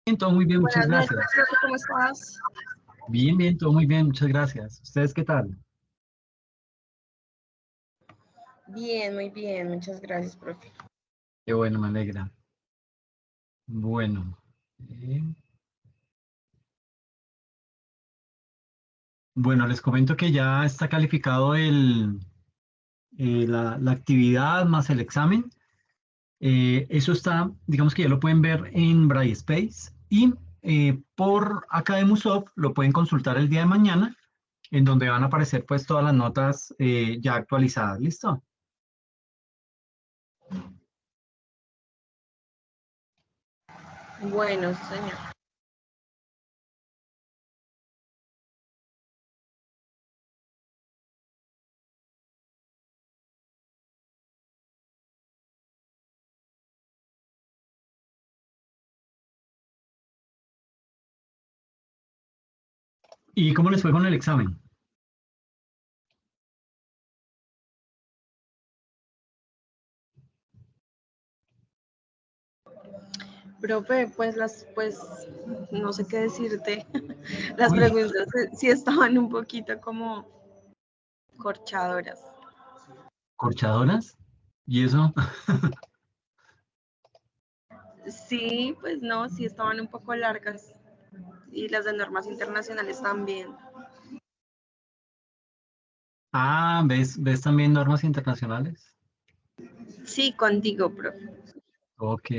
Bien, todo muy bien, muchas Buenas noches, gracias. profe, ¿cómo estás? Bien, bien, todo muy bien, muchas gracias. ¿Ustedes qué tal? Bien, muy bien, muchas gracias, profe. Qué bueno, me alegra. Bueno, eh, bueno, les comento que ya está calificado la actividad más el examen. Eso está, digamos que ya lo pueden ver en Brightspace y por Academusoft lo pueden consultar el día de mañana, en donde van a aparecer pues todas las notas ya actualizadas. ¿Listo? Bueno, señor. ¿Y cómo les fue con el examen? Profe, pues, no sé qué decirte. Las Uy, preguntas sí estaban un poquito como corchadoras. ¿corchadoras? ¿Y eso? Sí, pues no, sí estaban un poco largas. Y las de normas internacionales también. Ah, ¿ves también normas internacionales? Sí, contigo, profe. Ok.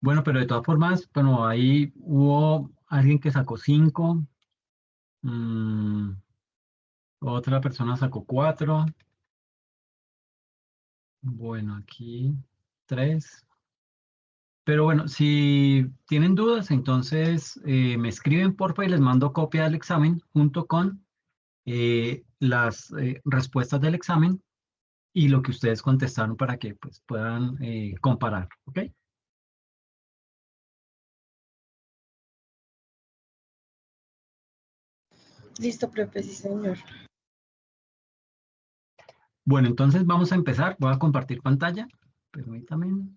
Bueno, pero de todas formas, bueno, ahí hubo alguien que sacó 5, otra persona sacó 4, bueno, aquí 3. Pero bueno, si tienen dudas, entonces me escriben porfa y les mando copia del examen junto con las respuestas del examen y lo que ustedes contestaron para que pues, puedan comparar, ¿ok? Listo, profe, sí, señor. Bueno, entonces vamos a empezar. Voy a compartir pantalla. Permítame.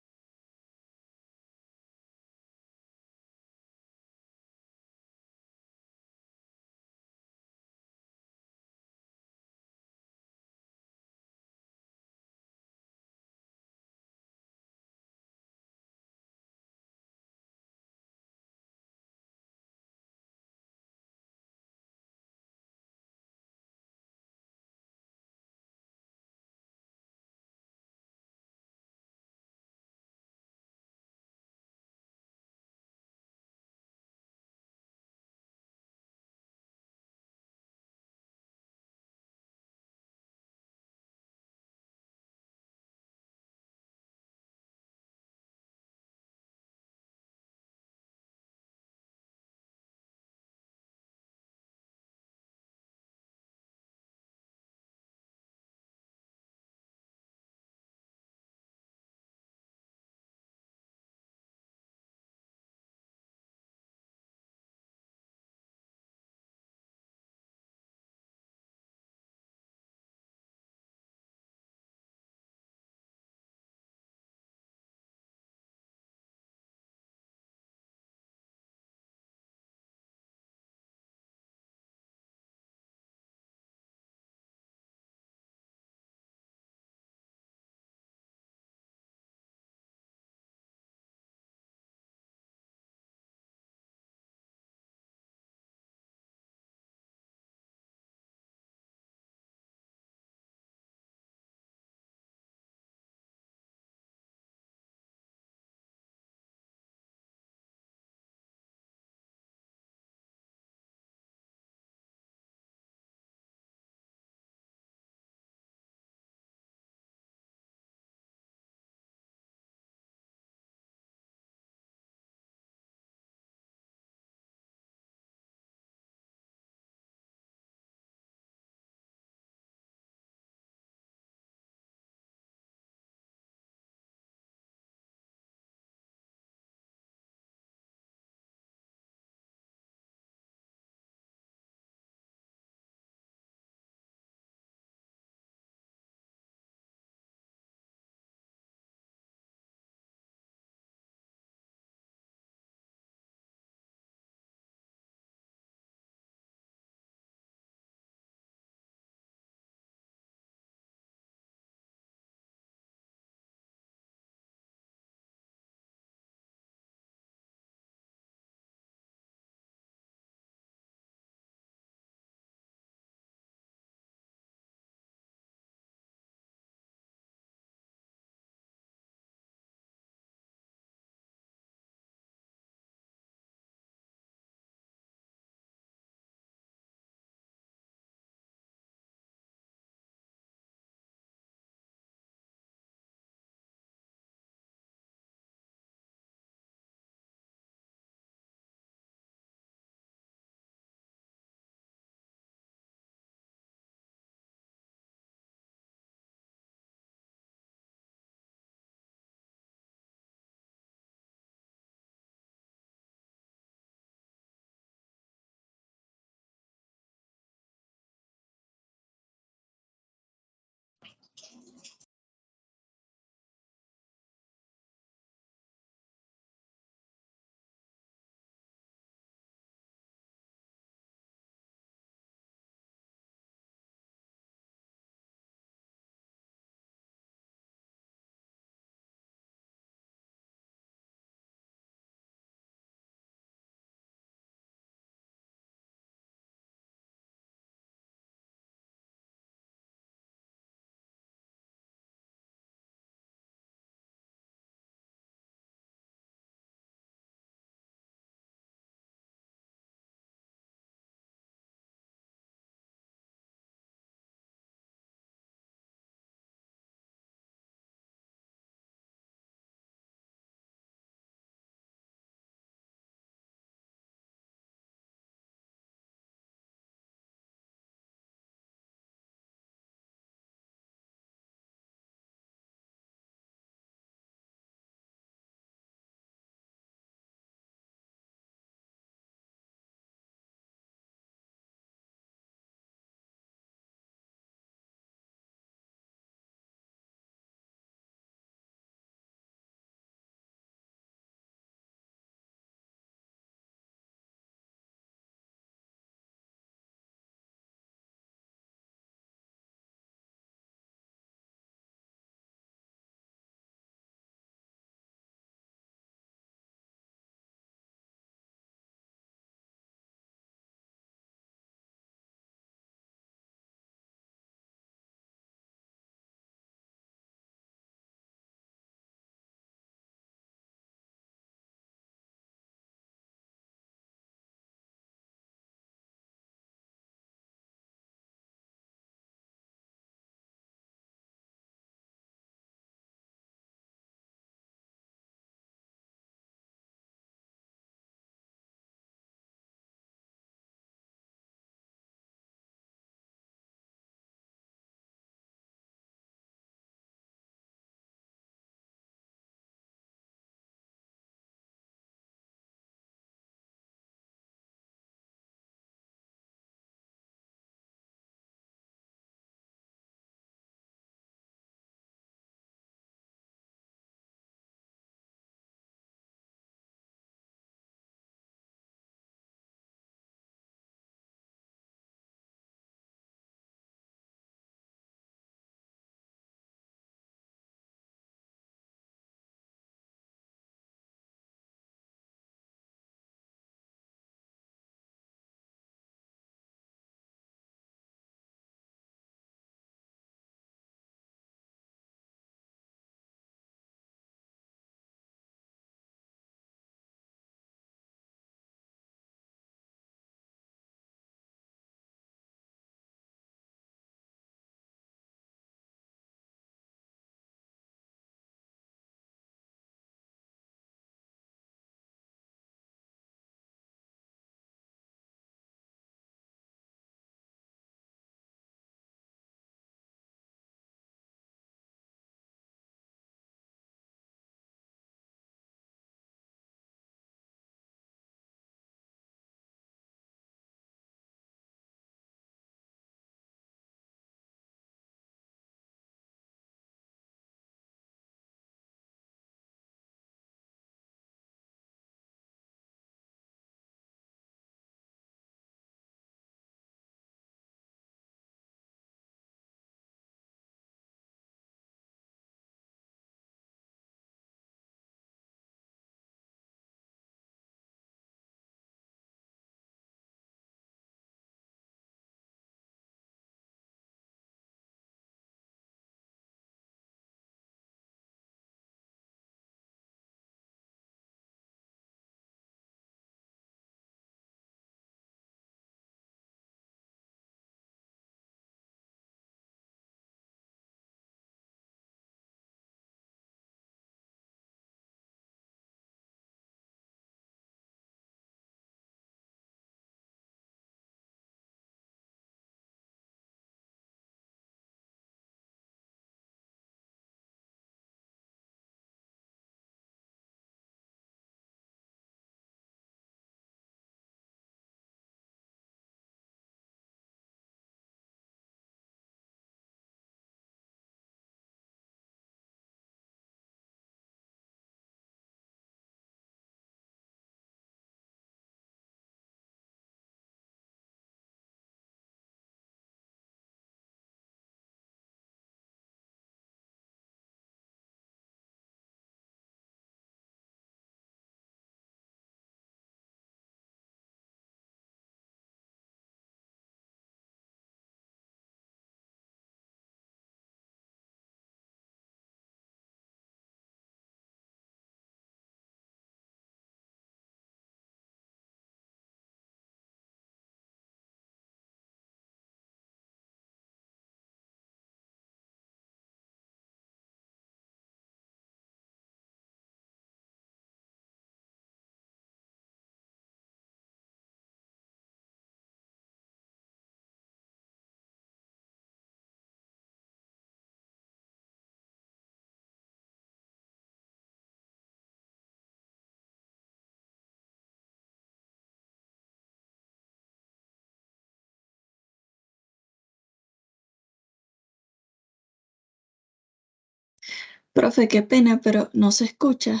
Profe, qué pena, pero no se escucha.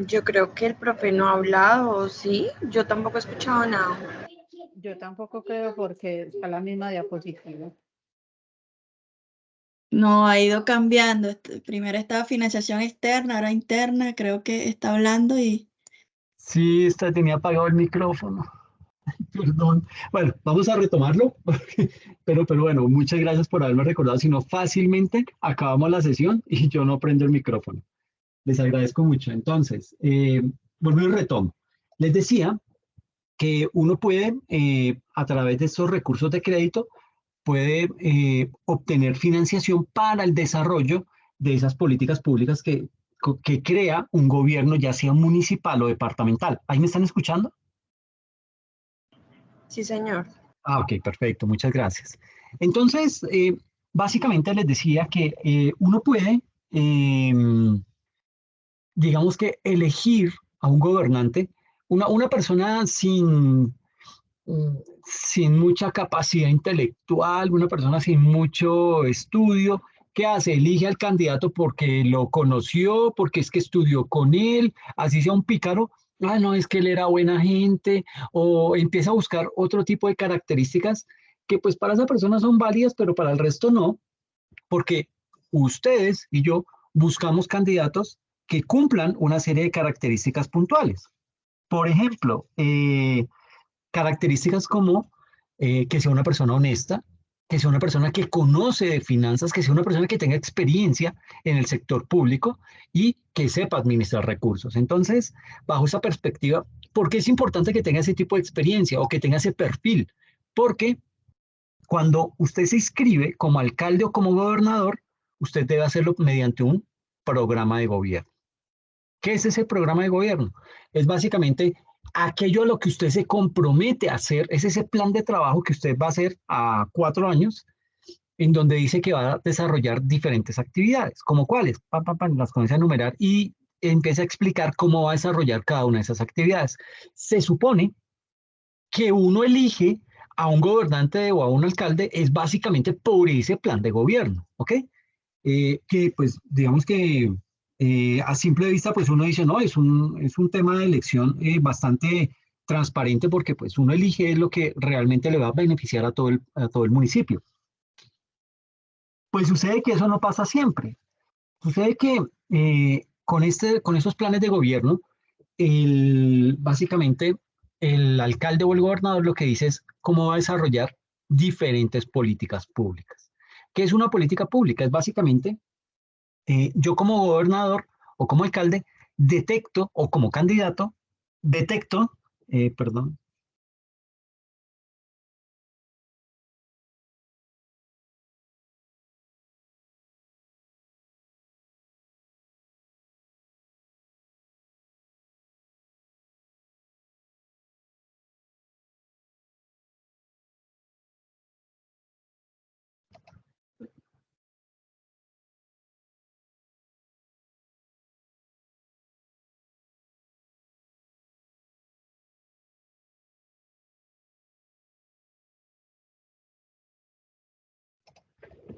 Yo creo que el profe no ha hablado, ¿sí? Yo tampoco he escuchado nada. Yo tampoco creo porque está la misma diapositiva. No, ha ido cambiando. Primero estaba financiación externa, ahora interna. Creo que está hablando y Sí, tenía apagado el micrófono. Perdón. Bueno, vamos a retomarlo, pero bueno, muchas gracias por haberme recordado, si no fácilmente acabamos la sesión y yo no prendo el micrófono. Les agradezco mucho. Entonces, vuelvo y retomo. Les decía que uno puede, a través de estos recursos de crédito, puede obtener financiación para el desarrollo de esas políticas públicas que crea un gobierno, ya sea municipal o departamental. ¿Ahí me están escuchando? Sí, señor. Ah, ok, perfecto, muchas gracias. Entonces, básicamente les decía que uno puede, digamos que elegir a un gobernante, una persona sin mucha capacidad intelectual, una persona sin mucho estudio. ¿Qué hace? Elige al candidato porque lo conoció, porque es que estudió con él, así sea un pícaro. Ah, no, es que él era buena gente, o empieza a buscar otro tipo de características que pues para esa persona son válidas, pero para el resto no, porque ustedes y yo buscamos candidatos que cumplan una serie de características puntuales. Por ejemplo, características como que sea una persona honesta, que sea una persona que conoce de finanzas, que sea una persona que tenga experiencia en el sector público y que sepa administrar recursos. Entonces, bajo esa perspectiva, ¿por qué es importante que tenga ese tipo de experiencia o que tenga ese perfil? Porque cuando usted se inscribe como alcalde o como gobernador, usted debe hacerlo mediante un programa de gobierno. ¿Qué es ese programa de gobierno? Es básicamente aquello a lo que usted se compromete a hacer, es ese plan de trabajo que usted va a hacer a 4 años, en donde dice que va a desarrollar diferentes actividades, como cuáles, las comienza a enumerar y empieza a explicar cómo va a desarrollar cada una de esas actividades. Se supone que uno elige a un gobernante o a un alcalde es básicamente por ese plan de gobierno, ¿ok? Que pues digamos que a simple vista pues uno dice, no, es un tema de elección bastante transparente porque pues uno elige lo que realmente le va a beneficiar a todo el municipio. Pues sucede que eso no pasa siempre. Sucede que con esos planes de gobierno, básicamente el alcalde o el gobernador lo que dice es cómo va a desarrollar diferentes políticas públicas. ¿Qué es una política pública? Es básicamente yo como gobernador o como alcalde detecto, o como candidato, detecto, perdón.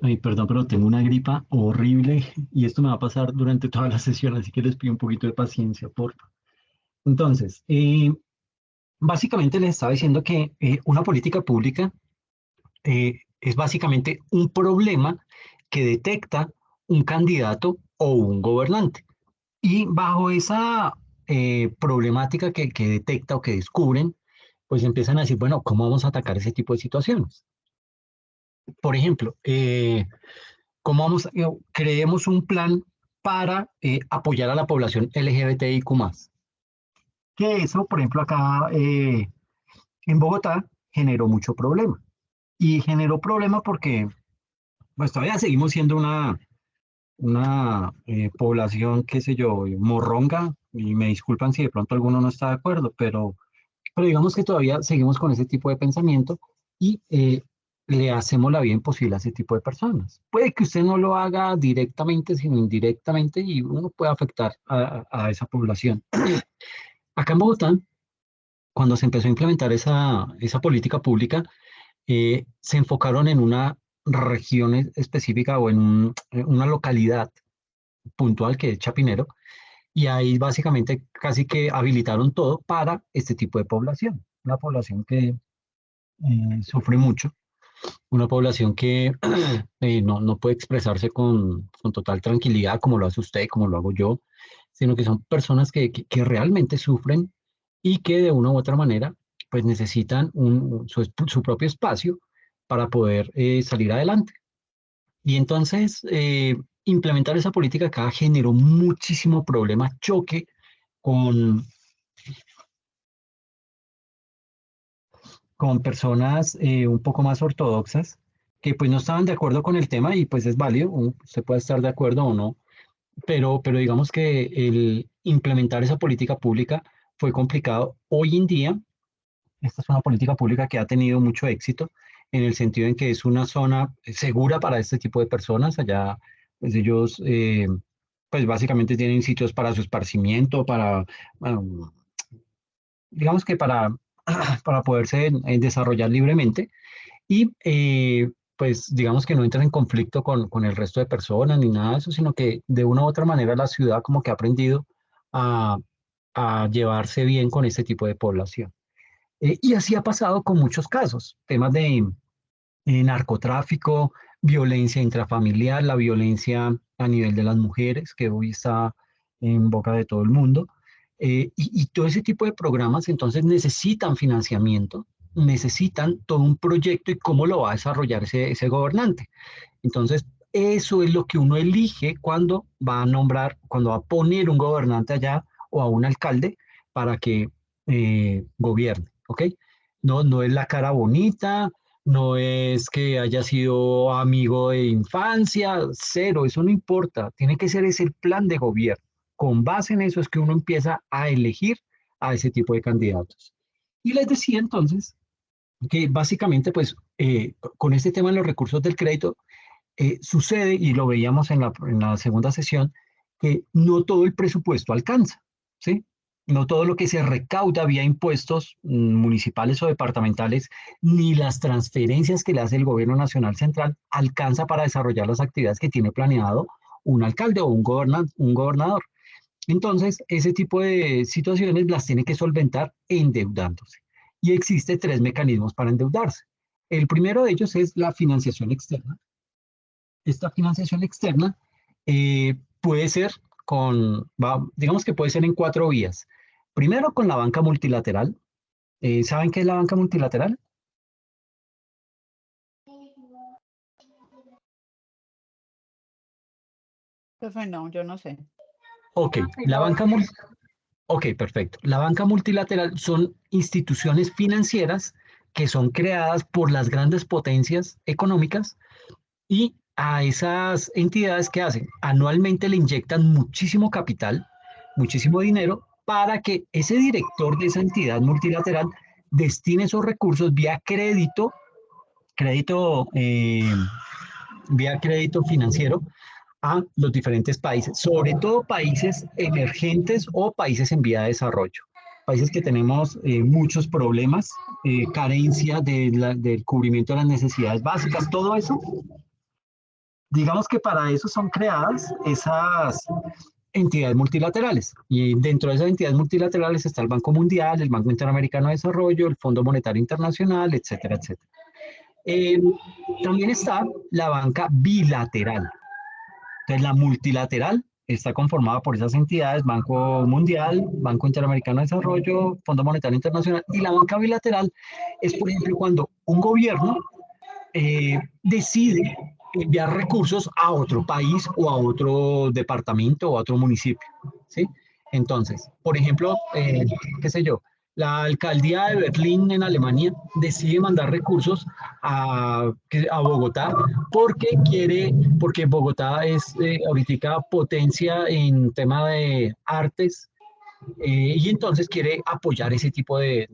Ay, perdón, pero tengo una gripa horrible y esto me va a pasar durante toda la sesión, así que les pido un poquito de paciencia, por favor. Entonces, básicamente les estaba diciendo que una política pública es básicamente un problema que detecta un candidato o un gobernante. Y bajo esa problemática que detecta o que descubren, pues empiezan a decir, bueno, ¿cómo vamos a atacar ese tipo de situaciones? Por ejemplo, creemos un plan para apoyar a la población LGBTIQ+. Que eso, por ejemplo, acá en Bogotá generó mucho problema. Y generó problema porque pues todavía seguimos siendo una población, qué sé yo, morronga, y me disculpan si de pronto alguno no está de acuerdo, pero digamos que todavía seguimos con ese tipo de pensamiento y le hacemos la vida imposible a ese tipo de personas. Puede que usted no lo haga directamente, sino indirectamente, y uno puede afectar a esa población. Acá en Bogotá cuando se empezó a implementar esa política pública, se enfocaron en una región específica o en una localidad puntual que es Chapinero, y ahí básicamente casi que habilitaron todo para este tipo de población, una población que sufre mucho, una población que no puede expresarse con total tranquilidad como lo hace usted, como lo hago yo, sino que son personas que realmente sufren y que de una u otra manera pues necesitan su propio espacio para poder salir adelante. Y entonces implementar esa política acá generó muchísimo problema, choque con, con personas un poco más ortodoxas que pues no estaban de acuerdo con el tema y pues es válido, se puede estar de acuerdo o no, pero digamos que el implementar esa política pública fue complicado. Hoy en día, esta es una política pública que ha tenido mucho éxito en el sentido en que es una zona segura para este tipo de personas. Allá, pues ellos, pues básicamente tienen sitios para su esparcimiento, um, digamos que para poderse desarrollar libremente y pues digamos que no entran en conflicto con el resto de personas ni nada de eso, sino que de una u otra manera la ciudad como que ha aprendido a, a llevarse bien con este tipo de población. Y así ha pasado con muchos casos, temas de narcotráfico, violencia intrafamiliar, la violencia a nivel de las mujeres, que hoy está en boca de todo el mundo. Y todo ese tipo de programas entonces necesitan financiamiento, necesitan todo un proyecto y cómo lo va a desarrollar ese gobernante. Entonces, eso es lo que uno elige cuando va a nombrar, cuando va a poner un gobernante allá o a un alcalde para que gobierne, ¿ok? No es la cara bonita, no es que haya sido amigo de infancia, cero, eso no importa, tiene que ser ese plan de gobierno. Con base en eso es que uno empieza a elegir a ese tipo de candidatos. Y les decía entonces que básicamente pues con este tema de los recursos del crédito sucede, y lo veíamos en la segunda sesión, que no todo el presupuesto alcanza, ¿sí? No todo lo que se recauda vía impuestos municipales o departamentales, ni las transferencias que le hace el gobierno nacional central, alcanza para desarrollar las actividades que tiene planeado un alcalde o un gobernador. Entonces, ese tipo de situaciones las tiene que solventar endeudándose. Y existe tres mecanismos para endeudarse. El primero de ellos es la financiación externa. Esta financiación externa puede ser digamos que puede ser en cuatro vías. Primero, con la banca multilateral. ¿Saben qué es la banca multilateral? Profe, no, yo no sé. Ok, ok, perfecto. La banca multilateral son instituciones financieras que son creadas por las grandes potencias económicas y a esas entidades que hacen anualmente le inyectan muchísimo capital, muchísimo dinero para que ese director de esa entidad multilateral destine esos recursos crédito, vía crédito financiero a los diferentes países, sobre todo países emergentes o países en vía de desarrollo. Países que tenemos muchos problemas, carencia del cubrimiento de las necesidades básicas, todo eso. Digamos que para eso son creadas esas entidades multilaterales. Y dentro de esas entidades multilaterales está el Banco Mundial, el Banco Interamericano de Desarrollo, el Fondo Monetario Internacional, etcétera, etcétera. Eh, También está la banca bilateral. Entonces, la multilateral está conformada por esas entidades, Banco Mundial, Banco Interamericano de Desarrollo, Fondo Monetario Internacional, y la banca bilateral es, por ejemplo, cuando un gobierno decide enviar recursos a otro país o a otro departamento o a otro municipio, ¿sí? Entonces, por ejemplo, qué sé yo, la alcaldía de Berlín en Alemania decide mandar recursos a Bogotá porque Bogotá es ahorita potencia en tema de artes y entonces quiere apoyar ese tipo de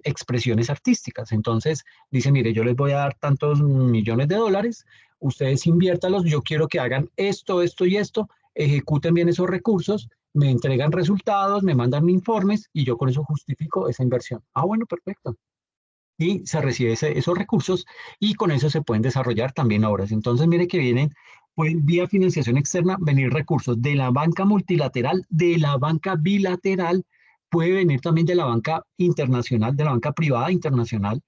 expresiones artísticas. Entonces dice, mire, yo les voy a dar tantos millones de dólares, ustedes inviértalos, yo quiero que hagan esto, esto y esto, ejecuten bien esos recursos me entregan resultados, me mandan informes y yo con eso justifico esa inversión. Ah, bueno, perfecto. Y se recibe esos recursos y con eso se pueden desarrollar también obras. Entonces, mire que vienen, pueden vía financiación externa venir recursos de la banca multilateral, de la banca bilateral, puede venir también de la banca internacional, de la banca privada internacional,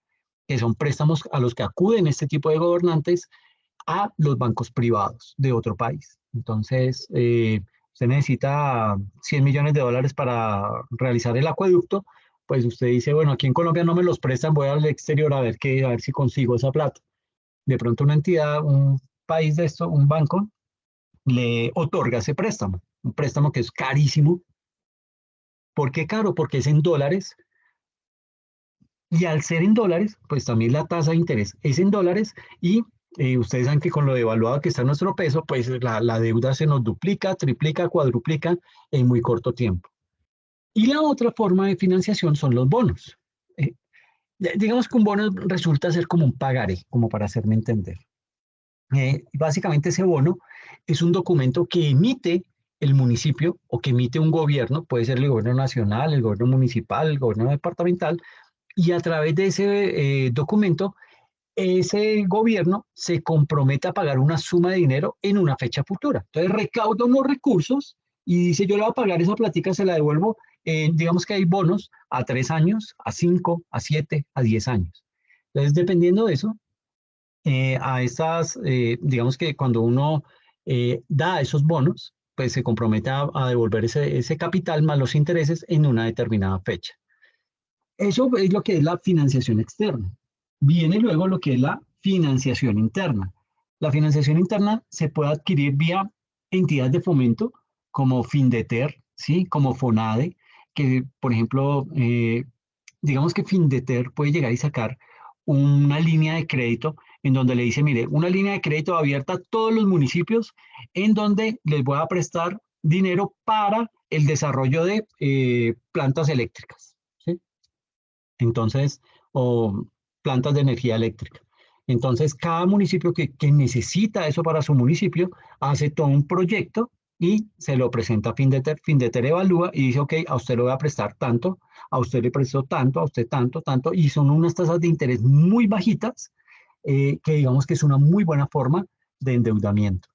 que son préstamos a los que acuden este tipo de gobernantes a los bancos privados de otro país. Entonces, usted necesita 100 millones de dólares para realizar el acueducto, pues usted dice, bueno, aquí en Colombia no me los prestan, voy al exterior a ver si consigo esa plata. De pronto una entidad, un país de esto, un banco, le otorga ese préstamo, un préstamo que es carísimo. ¿Por qué caro? Porque es en dólares, y al ser en dólares, pues también la tasa de interés es en dólares y ustedes saben que con lo devaluado que está nuestro peso, pues la deuda se nos duplica, triplica, cuadruplica en muy corto tiempo. Y la otra forma de financiación son los bonos. Eh, digamos que un bono resulta ser como un pagaré, como para hacerme entender. Básicamente ese bono es un documento que emite el municipio o que emite un gobierno, puede ser el gobierno nacional, el gobierno municipal, el gobierno departamental, y a través de ese documento, ese gobierno se compromete a pagar una suma de dinero en una fecha futura. Entonces recauda unos recursos y dice, yo le voy a pagar esa platica, se la devuelvo. Digamos que hay bonos a 3 años, a 5, a 7, a 10 años. Entonces, dependiendo de eso, digamos que cuando uno da esos bonos, pues se compromete a devolver ese capital más los intereses en una determinada fecha. Eso es lo que es la financiación externa. Viene luego lo que es la financiación interna. La financiación interna se puede adquirir vía entidades de fomento como Findeter, ¿sí? Como FONADE, que por ejemplo, digamos que Findeter puede llegar y sacar una línea de crédito en donde le dice, mire, una línea de crédito abierta a todos los municipios en donde les voy a prestar dinero para el desarrollo de plantas eléctricas, ¿sí? Entonces, o plantas de energía eléctrica. Entonces, cada municipio que necesita eso para su municipio hace todo un proyecto y se lo presenta a Findeter. Findeter evalúa y dice, ok, a usted le voy a prestar tanto, a usted le prestó tanto, a usted tanto, tanto, y son unas tasas de interés muy bajitas, que digamos que es una muy buena forma de endeudamiento.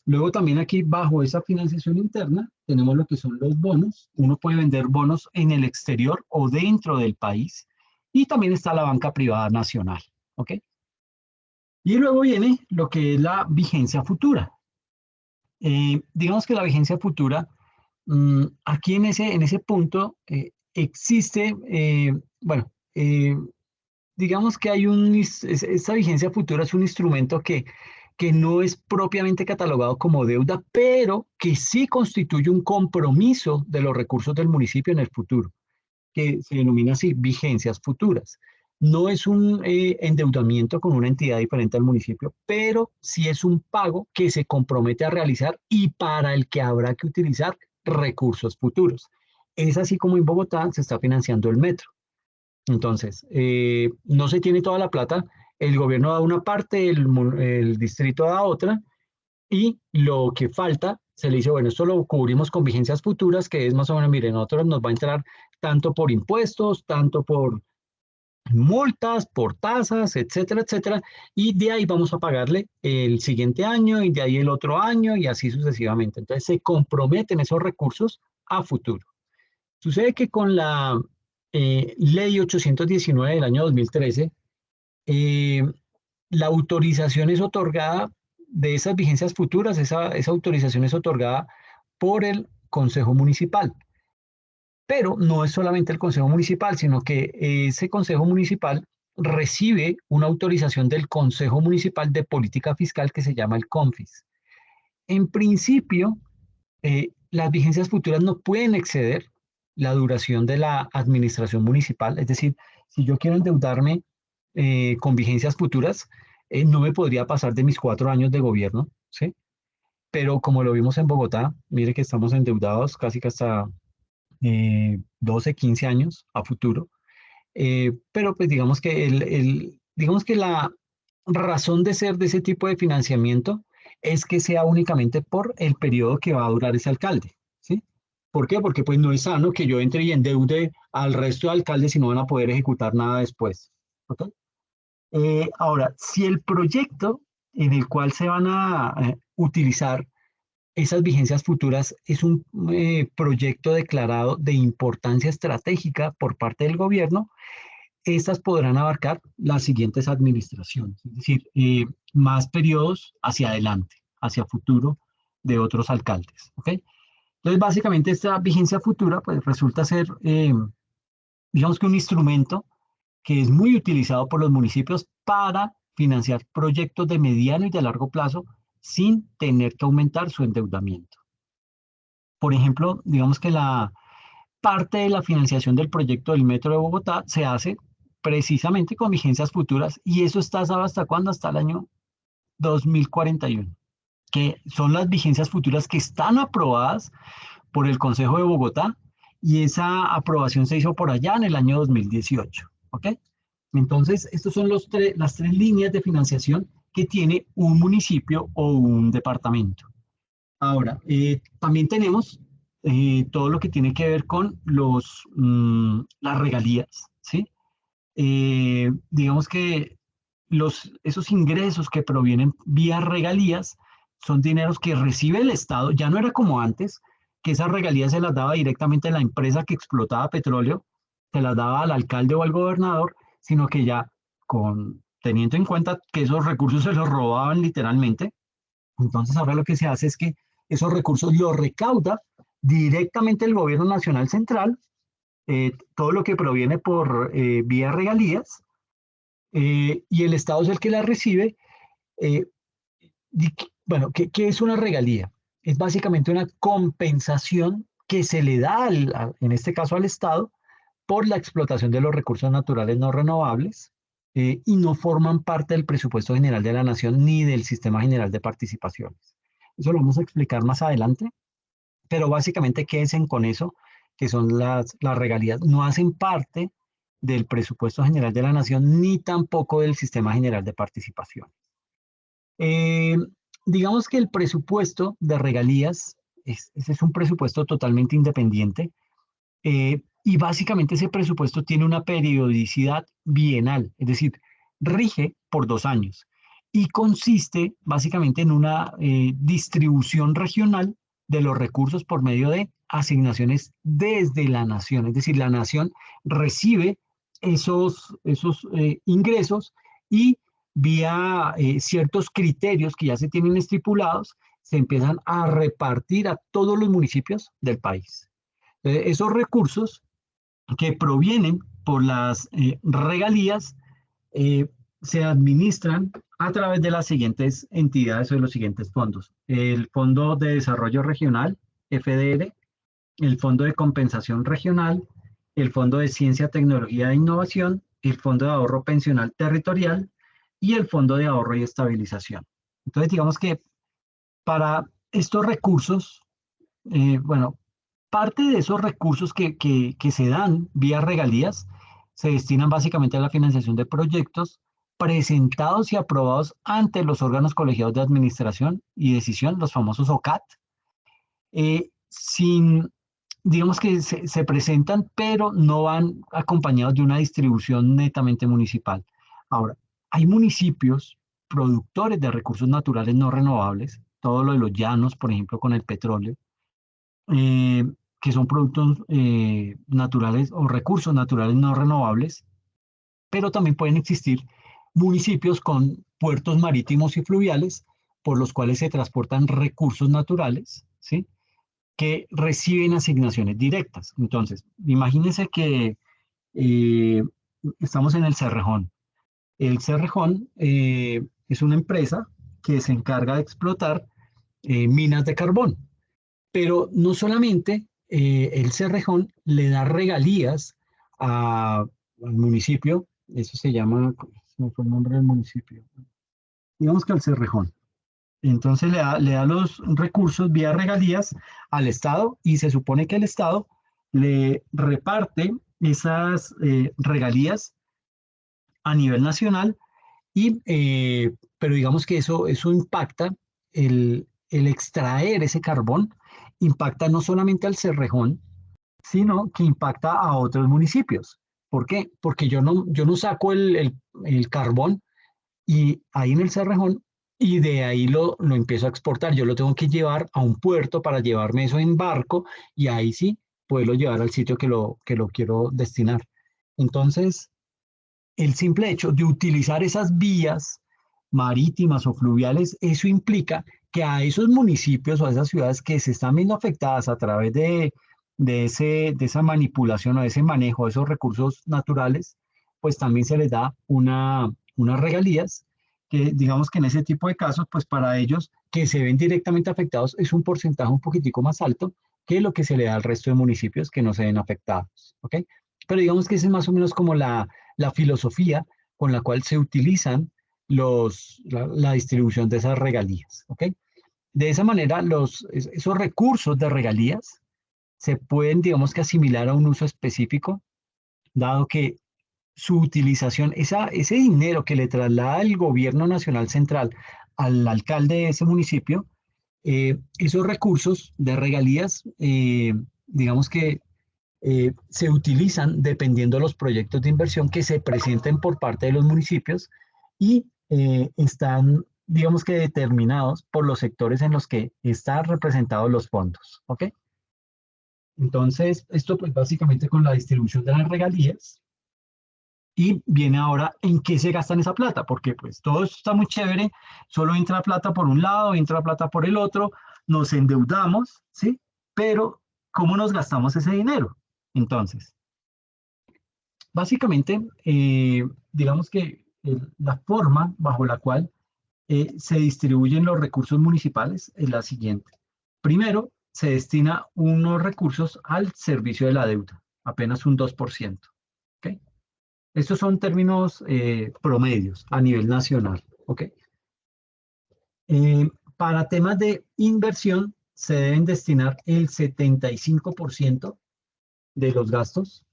Luego también aquí bajo esa financiación interna tenemos lo que son los bonos. Uno puede vender bonos en el exterior o dentro del país. Y también está la banca privada nacional. ¿Ok? Y luego viene lo que es la vigencia futura. Digamos que la vigencia futura, aquí en ese punto existe, bueno, digamos que hay esta vigencia futura es un instrumento que no es propiamente catalogado como deuda, pero que sí constituye un compromiso de los recursos del municipio en el futuro, que se denomina así, vigencias futuras. No es un endeudamiento con una entidad diferente al municipio, pero sí es un pago que se compromete a realizar y para el que habrá que utilizar recursos futuros. Es así como en Bogotá se está financiando el metro. Entonces, no se tiene toda la plata, el gobierno da una parte, el distrito da otra, y lo que falta se le dice, bueno, esto lo cubrimos con vigencias futuras, que es más o menos, miren, nosotros nos va a entrar tanto por impuestos, tanto por multas, por tasas, etcétera, etcétera, y de ahí vamos a pagarle el siguiente año y de ahí el otro año y así sucesivamente. Entonces se comprometen esos recursos a futuro. Sucede que con la ley 819 del año 2013, la autorización es otorgada de esas vigencias futuras, esa autorización es otorgada por el Consejo Municipal. Pero no es solamente el Consejo Municipal, sino que ese Consejo Municipal recibe una autorización del Consejo Municipal de Política Fiscal que se llama el CONFIS. En principio, las vigencias futuras no pueden exceder la duración de la administración municipal, es decir, si yo quiero endeudarme con vigencias futuras, no me podría pasar de mis 4 años de gobierno, ¿sí? Pero como lo vimos en Bogotá, mire que estamos endeudados casi que hasta 12, 15 años a futuro, pero pues digamos que, digamos que la razón de ser de ese tipo de financiamiento es que sea únicamente por el periodo que va a durar ese alcalde, ¿sí? ¿Por qué? Porque pues no es sano que yo entre y endeude al resto de alcaldes y no van a poder ejecutar nada después. ¿Ok? Ahora, si el proyecto en el cual se van a utilizar esas vigencias futuras es un proyecto declarado de importancia estratégica por parte del gobierno, estas podrán abarcar las siguientes administraciones, es decir, más periodos hacia adelante, hacia futuro de otros alcaldes. ¿Ok? Entonces, básicamente esta vigencia futura pues, resulta ser, digamos que un instrumento que es muy utilizado por los municipios para financiar proyectos de mediano y de largo plazo sin tener que aumentar su endeudamiento. Por ejemplo, digamos que la parte de la financiación del proyecto del Metro de Bogotá se hace precisamente con vigencias futuras y eso está hasta cuándo, hasta el año 2041, que son las vigencias futuras que están aprobadas por el Consejo de Bogotá y esa aprobación se hizo por allá en el año 2018. ¿Ok? Entonces, estas son las tres líneas de financiación que tiene un municipio o un departamento. Ahora, también tenemos todo lo que tiene que ver con las regalías, ¿sí? Digamos que esos ingresos que provienen vía regalías son dineros que recibe el Estado, ya no era como antes, que esas regalías se las daba directamente a la empresa que explotaba petróleo, se las daba al alcalde o al gobernador, sino que ya teniendo en cuenta que esos recursos se los robaban literalmente, entonces ahora lo que se hace es que esos recursos los recauda directamente el gobierno nacional central, todo lo que proviene por vía regalías, y el Estado es el que la recibe. eh, bueno, ¿qué es una regalía? Es básicamente una compensación que se le da, en este caso al Estado, por la explotación de los recursos naturales no renovables y no forman parte del presupuesto general de la nación ni del sistema general de participaciones. Eso lo vamos a explicar más adelante, pero básicamente quédense con eso, que son las regalías. No hacen parte del presupuesto general de la nación ni tampoco del sistema general de participación. Eh, digamos que el presupuesto de regalías ese es un presupuesto totalmente independiente y básicamente ese presupuesto tiene una periodicidad bienal, es decir, rige por 2 años y consiste básicamente en una distribución regional de los recursos por medio de asignaciones desde la nación, es decir, la nación recibe esos ingresos y vía ciertos criterios que ya se tienen estipulados, se empiezan a repartir a todos los municipios del país. Esos recursos que provienen por las regalías se administran a través de las siguientes entidades o de los siguientes fondos. El Fondo de Desarrollo Regional, FDR, el Fondo de Compensación Regional, el Fondo de Ciencia, Tecnología e Innovación, el Fondo de Ahorro Pensional Territorial y el Fondo de Ahorro y Estabilización. Entonces, digamos que para estos recursos, bueno, parte de esos recursos que se dan vía regalías se destinan básicamente a la financiación de proyectos presentados y aprobados ante los órganos colegiados de administración y decisión, los famosos OCAT, digamos que se presentan, pero no van acompañados de una distribución netamente municipal. Ahora, hay municipios productores de recursos naturales no renovables, todo lo de los llanos, por ejemplo, con el petróleo, que son productos naturales o recursos naturales no renovables, pero también pueden existir municipios con puertos marítimos y fluviales por los cuales se transportan recursos naturales, ¿sí? Que reciben asignaciones directas. Entonces, imagínense que estamos en el Cerrejón. El Cerrejón es una empresa que se encarga de explotar minas de carbón. Pero no solamente el Cerrejón le da regalías al municipio, eso se llama, ¿cómo fue el nombre del municipio? Digamos que al Cerrejón. Entonces le da los recursos vía regalías al Estado y se supone que el Estado le reparte esas regalías a nivel nacional, pero digamos que eso impacta el extraer ese carbón impacta no solamente al Cerrejón, sino que impacta a otros municipios. ¿Por qué? Porque yo no saco el carbón y ahí en el Cerrejón y de ahí lo empiezo a exportar. Yo lo tengo que llevar a un puerto para llevarme eso en barco y ahí sí poderlo llevar al sitio que lo quiero destinar. Entonces, el simple hecho de utilizar esas vías marítimas o fluviales, eso implica que a esos municipios o a esas ciudades que se están viendo afectadas a través de esa manipulación o de ese manejo de esos recursos naturales, pues también se les da unas regalías que digamos que en ese tipo de casos, pues para ellos que se ven directamente afectados es un porcentaje un poquitico más alto que lo que se le da al resto de municipios que no se ven afectados, ¿ok? Pero digamos que esa es más o menos como la filosofía con la cual se utilizan la distribución de esas regalías, ¿ok? De esa manera, esos recursos de regalías se pueden, digamos que asimilar a un uso específico, dado que su utilización, ese dinero que le traslada el gobierno nacional central al alcalde de ese municipio, esos recursos de regalías, digamos que se utilizan dependiendo de los proyectos de inversión que se presenten por parte de los municipios y están, digamos que determinados por los sectores en los que están representados los fondos, ¿ok? Entonces, esto pues básicamente con la distribución de las regalías y viene ahora en qué se gastan esa plata, porque pues todo esto está muy chévere, solo entra plata por un lado, entra plata por el otro, nos endeudamos, ¿sí? Pero, ¿cómo nos gastamos ese dinero? Entonces, básicamente, digamos que la forma bajo la cual se distribuyen los recursos municipales es la siguiente. Primero, se destina unos recursos al servicio de la deuda, apenas un 2%. ¿Ok? Estos son términos promedios a nivel nacional. ¿Ok? Para temas de inversión, se deben destinar el 75% de los gastos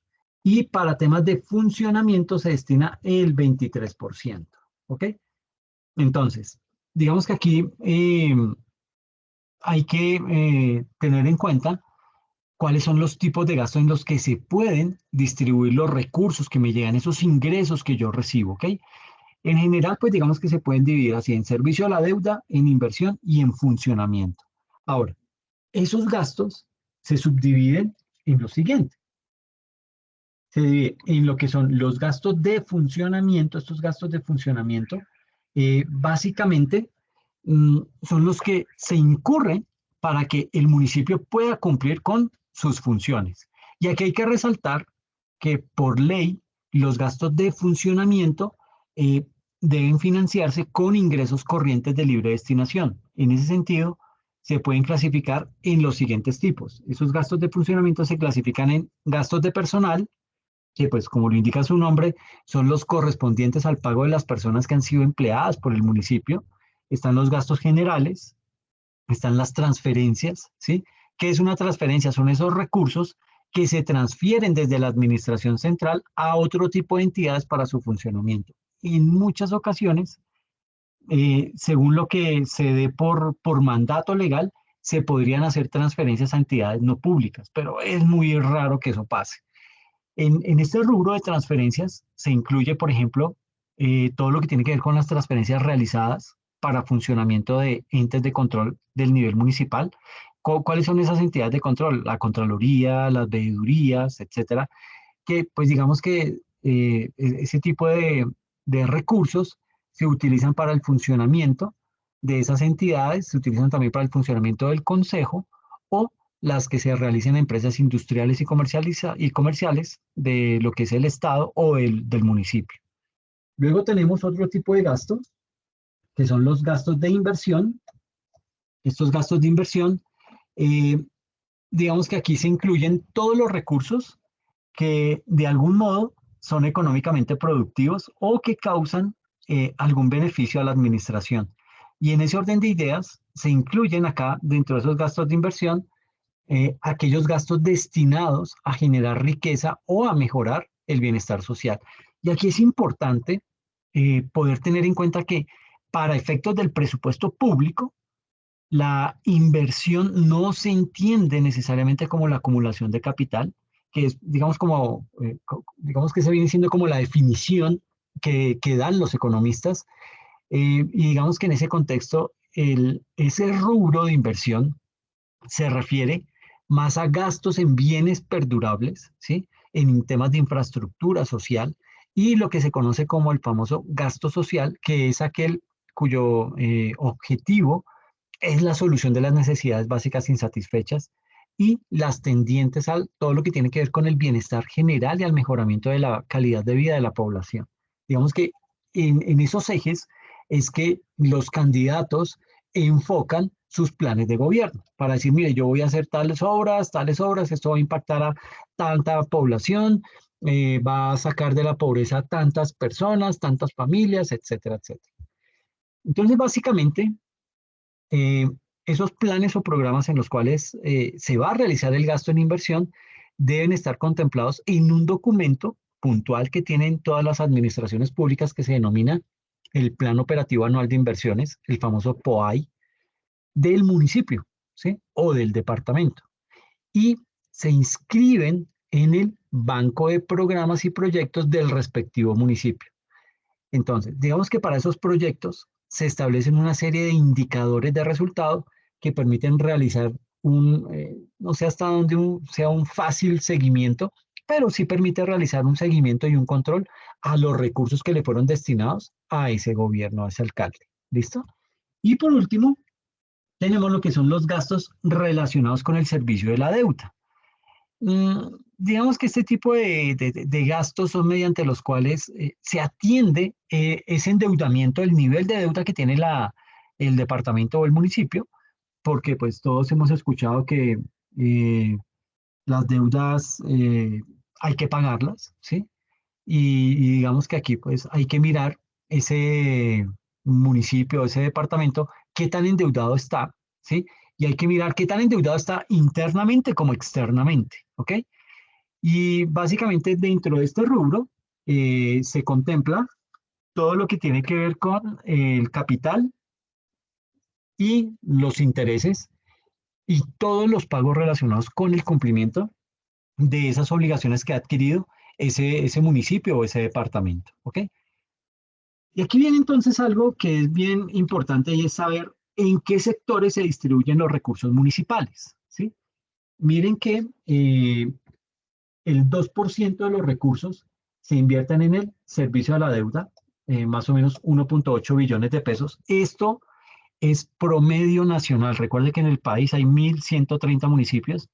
y para temas de funcionamiento se destina el 23%. ¿Ok? Entonces, digamos que aquí hay que tener en cuenta cuáles son los tipos de gastos en los que se pueden distribuir los recursos que me llegan, esos ingresos que yo recibo, ¿ok? En general, pues digamos que se pueden dividir así en servicio a la deuda, en inversión y en funcionamiento. Ahora, esos gastos se subdividen en lo siguiente. Se divide en lo que son los gastos de funcionamiento, estos gastos de funcionamiento, básicamente son los que se incurren para que el municipio pueda cumplir con sus funciones. Y aquí hay que resaltar que por ley los gastos de funcionamiento deben financiarse con ingresos corrientes de libre destinación. En ese sentido, se pueden clasificar en los siguientes tipos. Esos gastos de funcionamiento se clasifican en gastos de personal, que pues como lo indica su nombre, son los correspondientes al pago de las personas que han sido empleadas por el municipio. Están los gastos generales, están las transferencias, ¿sí? ¿Qué es una transferencia? Son esos recursos que se transfieren desde la administración central a otro tipo de entidades para su funcionamiento. En muchas ocasiones, según lo que se dé por mandato legal, se podrían hacer transferencias a entidades no públicas, pero es muy raro que eso pase. En este rubro de transferencias se incluye, por ejemplo, todo lo que tiene que ver con las transferencias realizadas para funcionamiento de entes de control del nivel municipal. ¿Cuáles son esas entidades de control? La Contraloría, las veedurías, etcétera, que pues digamos que ese tipo de recursos se utilizan para el funcionamiento de esas entidades, se utilizan también para el funcionamiento del consejo o las que se realicen en empresas industriales y comerciales de lo que es el Estado o del municipio. Luego tenemos otro tipo de gastos, que son los gastos de inversión. Estos gastos de inversión, digamos que aquí se incluyen todos los recursos que de algún modo son económicamente productivos o que causan algún beneficio a la administración. Y en ese orden de ideas se incluyen acá, dentro de esos gastos de inversión, aquellos gastos destinados a generar riqueza o a mejorar el bienestar social. Y aquí es importante poder tener en cuenta que para efectos del presupuesto público, La inversión no se entiende necesariamente como la acumulación de capital, que es, digamos, digamos que se viene siendo como la definición que dan los economistas, y digamos que en ese contexto, ese rubro de inversión se refiere más a gastos en bienes perdurables, ¿sí? En temas de infraestructura social y lo que se conoce como el famoso gasto social, que es aquel cuyo objetivo es la solución de las necesidades básicas insatisfechas y las tendientes a todo lo que tiene que ver con el bienestar general y al mejoramiento de la calidad de vida de la población. Digamos que en esos ejes es que los candidatos enfocan sus planes de gobierno para decir, mire, yo voy a hacer tales obras, esto va a impactar a tanta población, va a sacar de la pobreza a tantas personas, tantas familias, etcétera, etcétera. Entonces, básicamente, eh, esos planes o programas en los cuales se va a realizar el gasto en inversión deben estar contemplados en un documento puntual que tienen todas las administraciones públicas que se denomina el Plan Operativo Anual de Inversiones, el famoso POAI, del municipio, ¿sí? O del departamento. Y se inscriben en el banco de programas y proyectos del respectivo municipio. Entonces, digamos que para esos proyectos se establecen una serie de indicadores de resultado que permiten realizar no sé hasta dónde sea un fácil seguimiento, pero sí permite realizar un seguimiento y un control a los recursos que le fueron destinados a ese gobierno, a ese alcalde. ¿Listo? Y por último, tenemos lo que son los gastos relacionados con el servicio de la deuda. Digamos que este tipo de gastos son mediante los cuales se atiende ese endeudamiento, el nivel de deuda que tiene el departamento o el municipio, porque pues todos hemos escuchado que eh, las deudas hay que pagarlas, ¿sí? Y digamos que aquí pues hay que mirar ese municipio, ese departamento, qué tan endeudado está, ¿sí? Y hay que mirar qué tan endeudado está internamente como externamente, ¿ok? Y básicamente dentro de este rubro se contempla todo lo que tiene que ver con el capital y los intereses y todos los pagos relacionados con el cumplimiento de esas obligaciones que ha adquirido ese municipio o ese departamento. ¿Ok? Y aquí viene entonces algo que es bien importante y es saber en qué sectores se distribuyen los recursos municipales. ¿Sí? Miren que el 2% de los recursos se invierten en el servicio a la deuda, más o menos 1.8 billones de pesos. Esto es promedio nacional. Recuerde que en el país hay 1.130 municipios.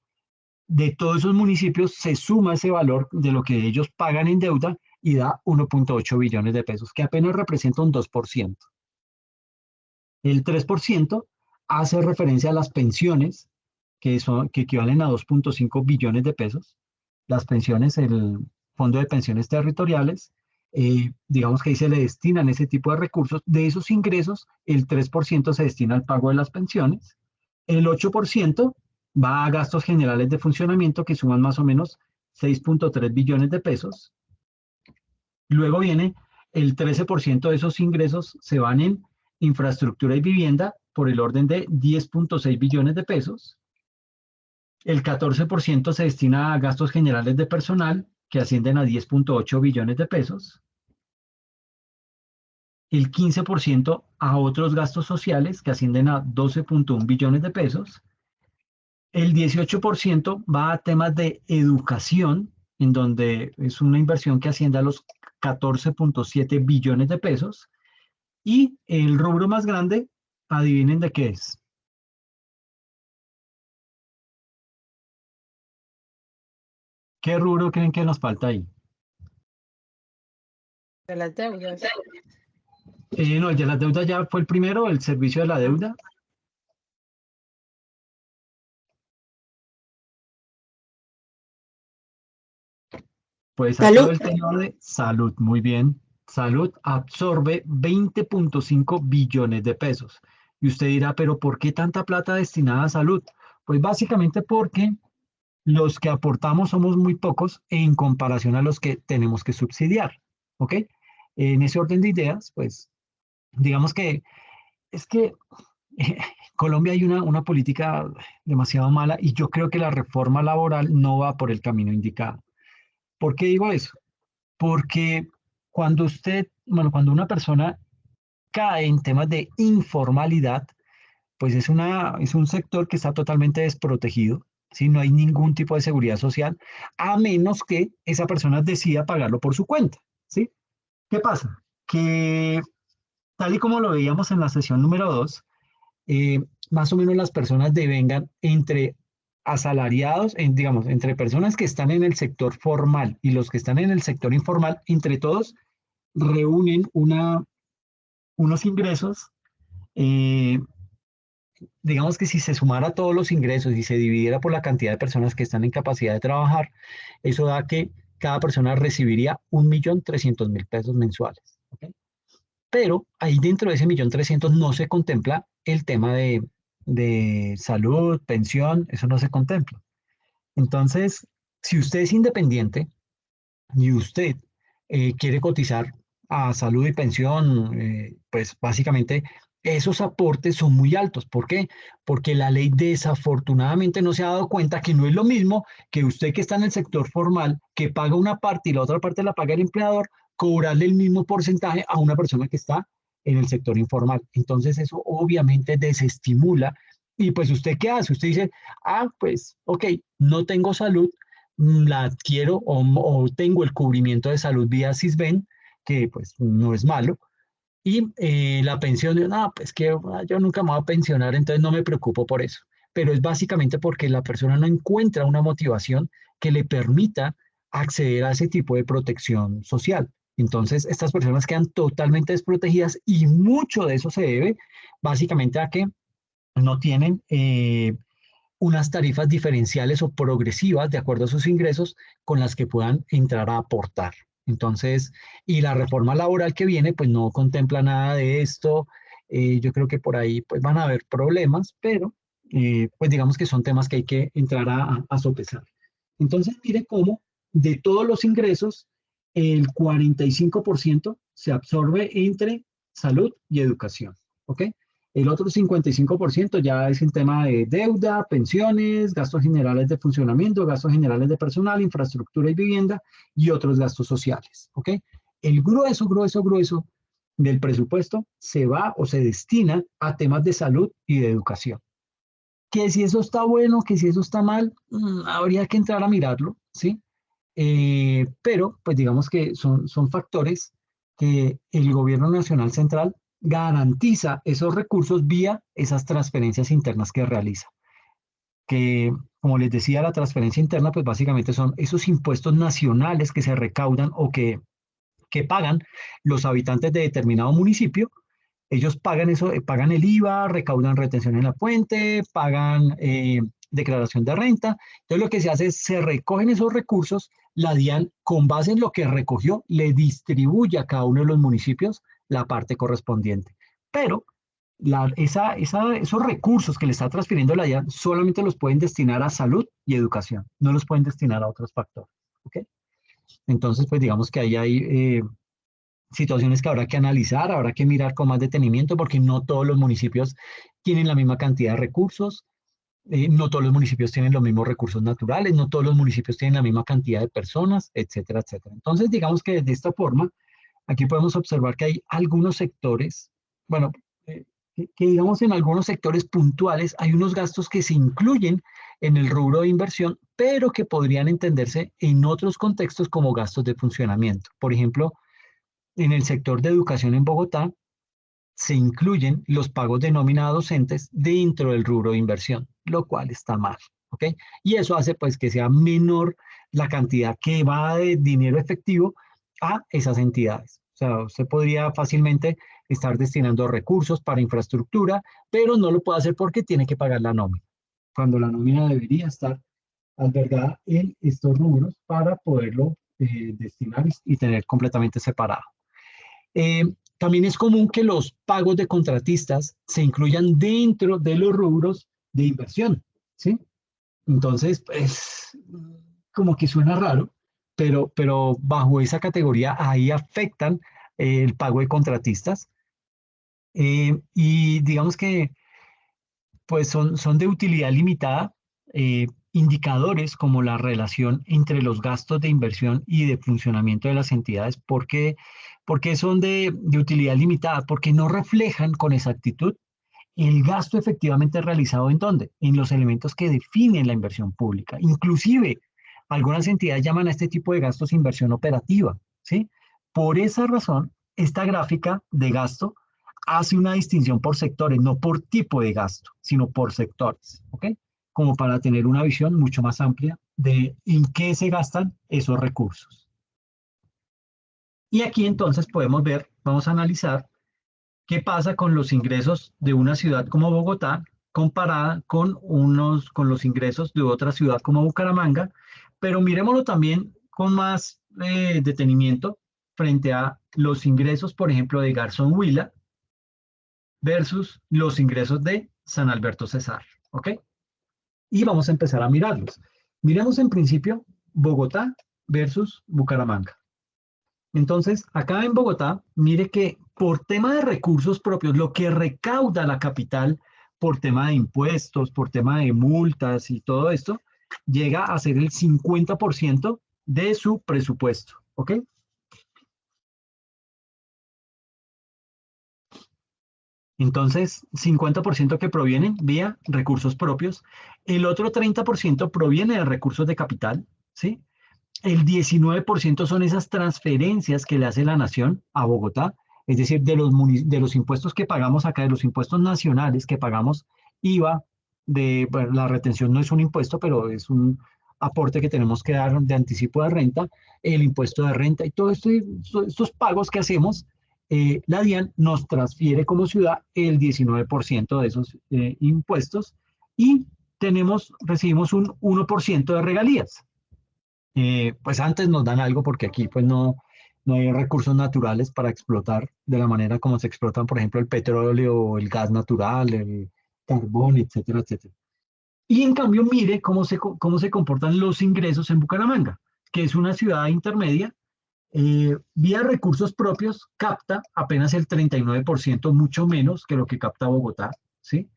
De todos esos municipios se suma ese valor de lo que ellos pagan en deuda y da 1.8 billones de pesos, que apenas representa un 2%. El 3% hace referencia a las pensiones, que equivalen a 2.5 billones de pesos. Las pensiones, el Fondo de Pensiones Territoriales, digamos que ahí se le destinan ese tipo de recursos. De esos ingresos, el 3% se destina al pago de las pensiones, el 8% va a gastos generales de funcionamiento que suman más o menos 6.3 billones de pesos. Luego viene el 13% de esos ingresos se van en infraestructura y vivienda por el orden de 10.6 billones de pesos. El 14% se destina a gastos generales de personal, que ascienden a 10.8 billones de pesos. El 15% a otros gastos sociales, que ascienden a 12.1 billones de pesos. El 18% va a temas de educación, en donde es una inversión que asciende a los 14.7 billones de pesos. Y el rubro más grande, adivinen de qué es. ¿Qué rubro creen que nos falta ahí? De las deudas. No, el de las deudas ya fue el primero, el servicio de la deuda. Pues a todo Salud. el tema de salud, muy bien. Salud absorbe 20.5 billones de pesos. Y usted dirá, pero ¿por qué tanta plata destinada a salud? Pues básicamente porque los que aportamos somos muy pocos en comparación a los que tenemos que subsidiar. ¿Ok? En ese orden de ideas, pues digamos que es que Colombia hay una política demasiado mala y yo creo que la reforma laboral no va por el camino indicado. ¿Por qué digo eso? Porque cuando una persona cae en temas de informalidad, pues es un sector que está totalmente desprotegido, ¿sí? No hay ningún tipo de seguridad social, a menos que esa persona decida pagarlo por su cuenta, ¿sí? ¿Qué pasa? Que tal y como lo veíamos en la sesión número 2, más o menos las personas devengan entre asalariados, digamos, entre personas que están en el sector formal y los que están en el sector informal, entre todos reúnen unos ingresos. eh, digamos que si se sumara todos los ingresos y se dividiera por la cantidad de personas que están en capacidad de trabajar, eso da que cada persona recibiría 1.300.000 pesos mensuales. ¿Okay? Pero ahí dentro de ese 1.300.000 no se contempla el tema de salud, pensión, eso no se contempla. Entonces, si usted es independiente y usted quiere cotizar a salud y pensión, pues básicamente esos aportes son muy altos. ¿Por qué? Porque la ley desafortunadamente no se ha dado cuenta que no es lo mismo que usted que está en el sector formal, que paga una parte y la otra parte la paga el empleador, cobrarle el mismo porcentaje a una persona que está en el sector informal. Entonces eso obviamente desestimula. Y pues usted ¿qué hace? Usted dice, pues ok, no tengo salud, la adquiero o tengo el cubrimiento de salud vía Sisbén, que pues no es malo, y la pensión, no, pues que yo nunca me voy a pensionar, entonces no me preocupo por eso. Pero es básicamente porque la persona no encuentra una motivación que le permita acceder a ese tipo de protección social. Entonces, estas personas quedan totalmente desprotegidas y mucho de eso se debe básicamente a que no tienen unas tarifas diferenciales o progresivas de acuerdo a sus ingresos con las que puedan entrar a aportar. Entonces, y la reforma laboral que viene, pues no contempla nada de esto. Yo creo que por ahí pues van a haber problemas, pero pues digamos que son temas que hay que entrar a sopesar. Entonces, mire cómo de todos los ingresos, el 45% se absorbe entre salud y educación. ¿Ok? El otro 55% ya es el tema de deuda, pensiones, gastos generales de funcionamiento, gastos generales de personal, infraestructura y vivienda y otros gastos sociales. ¿Ok? El grueso del presupuesto se va o se destina a temas de salud y de educación. Que si eso está bueno, que si eso está mal, habría que entrar a mirarlo, ¿sí? Pero pues digamos que son factores que el gobierno nacional central garantiza esos recursos vía esas transferencias internas que realiza. Que, como les decía, la transferencia interna, pues básicamente son esos impuestos nacionales que se recaudan o que pagan los habitantes de determinado municipio. Ellos pagan eso, pagan el IVA, recaudan retención en la fuente, pagan declaración de renta. Entonces lo que se hace es se recogen esos recursos, la DIAN con base en lo que recogió le distribuye a cada uno de los municipios la parte correspondiente. Pero esos recursos que le está transfiriendo la DIAN solamente los pueden destinar a salud y educación, no los pueden destinar a otros factores. ¿Okay? Entonces, pues digamos que ahí hay situaciones que habrá que analizar, habrá que mirar con más detenimiento porque no todos los municipios tienen la misma cantidad de recursos, no todos los municipios tienen los mismos recursos naturales, no todos los municipios tienen la misma cantidad de personas, etcétera, etcétera. Entonces, digamos que de esta forma, aquí podemos observar que hay algunos sectores, bueno, que digamos en algunos sectores puntuales hay unos gastos que se incluyen en el rubro de inversión, pero que podrían entenderse en otros contextos como gastos de funcionamiento. Por ejemplo, en el sector de educación en Bogotá se incluyen los pagos de nómina a docentes dentro del rubro de inversión, lo cual está mal, ¿ok? Y eso hace pues que sea menor la cantidad que va de dinero efectivo a esas entidades. O sea, usted podría fácilmente estar destinando recursos para infraestructura, pero no lo puede hacer porque tiene que pagar la nómina, cuando la nómina debería estar albergada en estos rubros para poderlo destinar y tener completamente separado. También es común que los pagos de contratistas se incluyan dentro de los rubros de inversión, ¿sí? Entonces, pues, como que suena raro, pero bajo esa categoría ahí afectan el pago de contratistas. Y digamos que pues son de utilidad limitada. Indicadores como la relación entre los gastos de inversión y de funcionamiento de las entidades. ¿Por qué son de utilidad limitada? Porque no reflejan con exactitud el gasto efectivamente realizado en dónde, en los elementos que definen la inversión pública. Inclusive, algunas entidades llaman a este tipo de gastos inversión operativa, ¿sí? Por esa razón, esta gráfica de gasto hace una distinción por sectores, no por tipo de gasto, sino por sectores, ¿ok? Como para tener una visión mucho más amplia de en qué se gastan esos recursos. Y aquí entonces podemos ver, vamos a analizar qué pasa con los ingresos de una ciudad como Bogotá comparada con los ingresos de otra ciudad como Bucaramanga, pero miremoslo también con más detenimiento frente a los ingresos, por ejemplo, de Garzón Huila versus los ingresos de San Alberto Cesar, ¿ok? Y vamos a empezar a mirarlos. Miremos en principio Bogotá versus Bucaramanga. Entonces, acá en Bogotá, mire que por tema de recursos propios, lo que recauda la capital por tema de impuestos, por tema de multas y todo esto, llega a ser el 50% de su presupuesto, ¿ok? Entonces, 50% que provienen vía recursos propios, el otro 30% proviene de recursos de capital, ¿sí? El 19% son esas transferencias que le hace la nación a Bogotá, es decir, de los impuestos que pagamos acá, de los impuestos nacionales que pagamos, IVA, bueno, la retención no es un impuesto, pero es un aporte que tenemos que dar de anticipo de renta, el impuesto de renta y todos estos pagos que hacemos, la DIAN nos transfiere como ciudad el 19% de esos impuestos y recibimos un 1% de regalías. Pues antes nos dan algo porque aquí pues no hay recursos naturales para explotar de la manera como se explotan, por ejemplo, el petróleo, el gas natural, el carbón, etcétera, etcétera. Y en cambio, mire cómo se comportan los ingresos en Bucaramanga, que es una ciudad intermedia, vía recursos propios capta apenas el 39%, mucho menos que lo que capta Bogotá, ¿sí?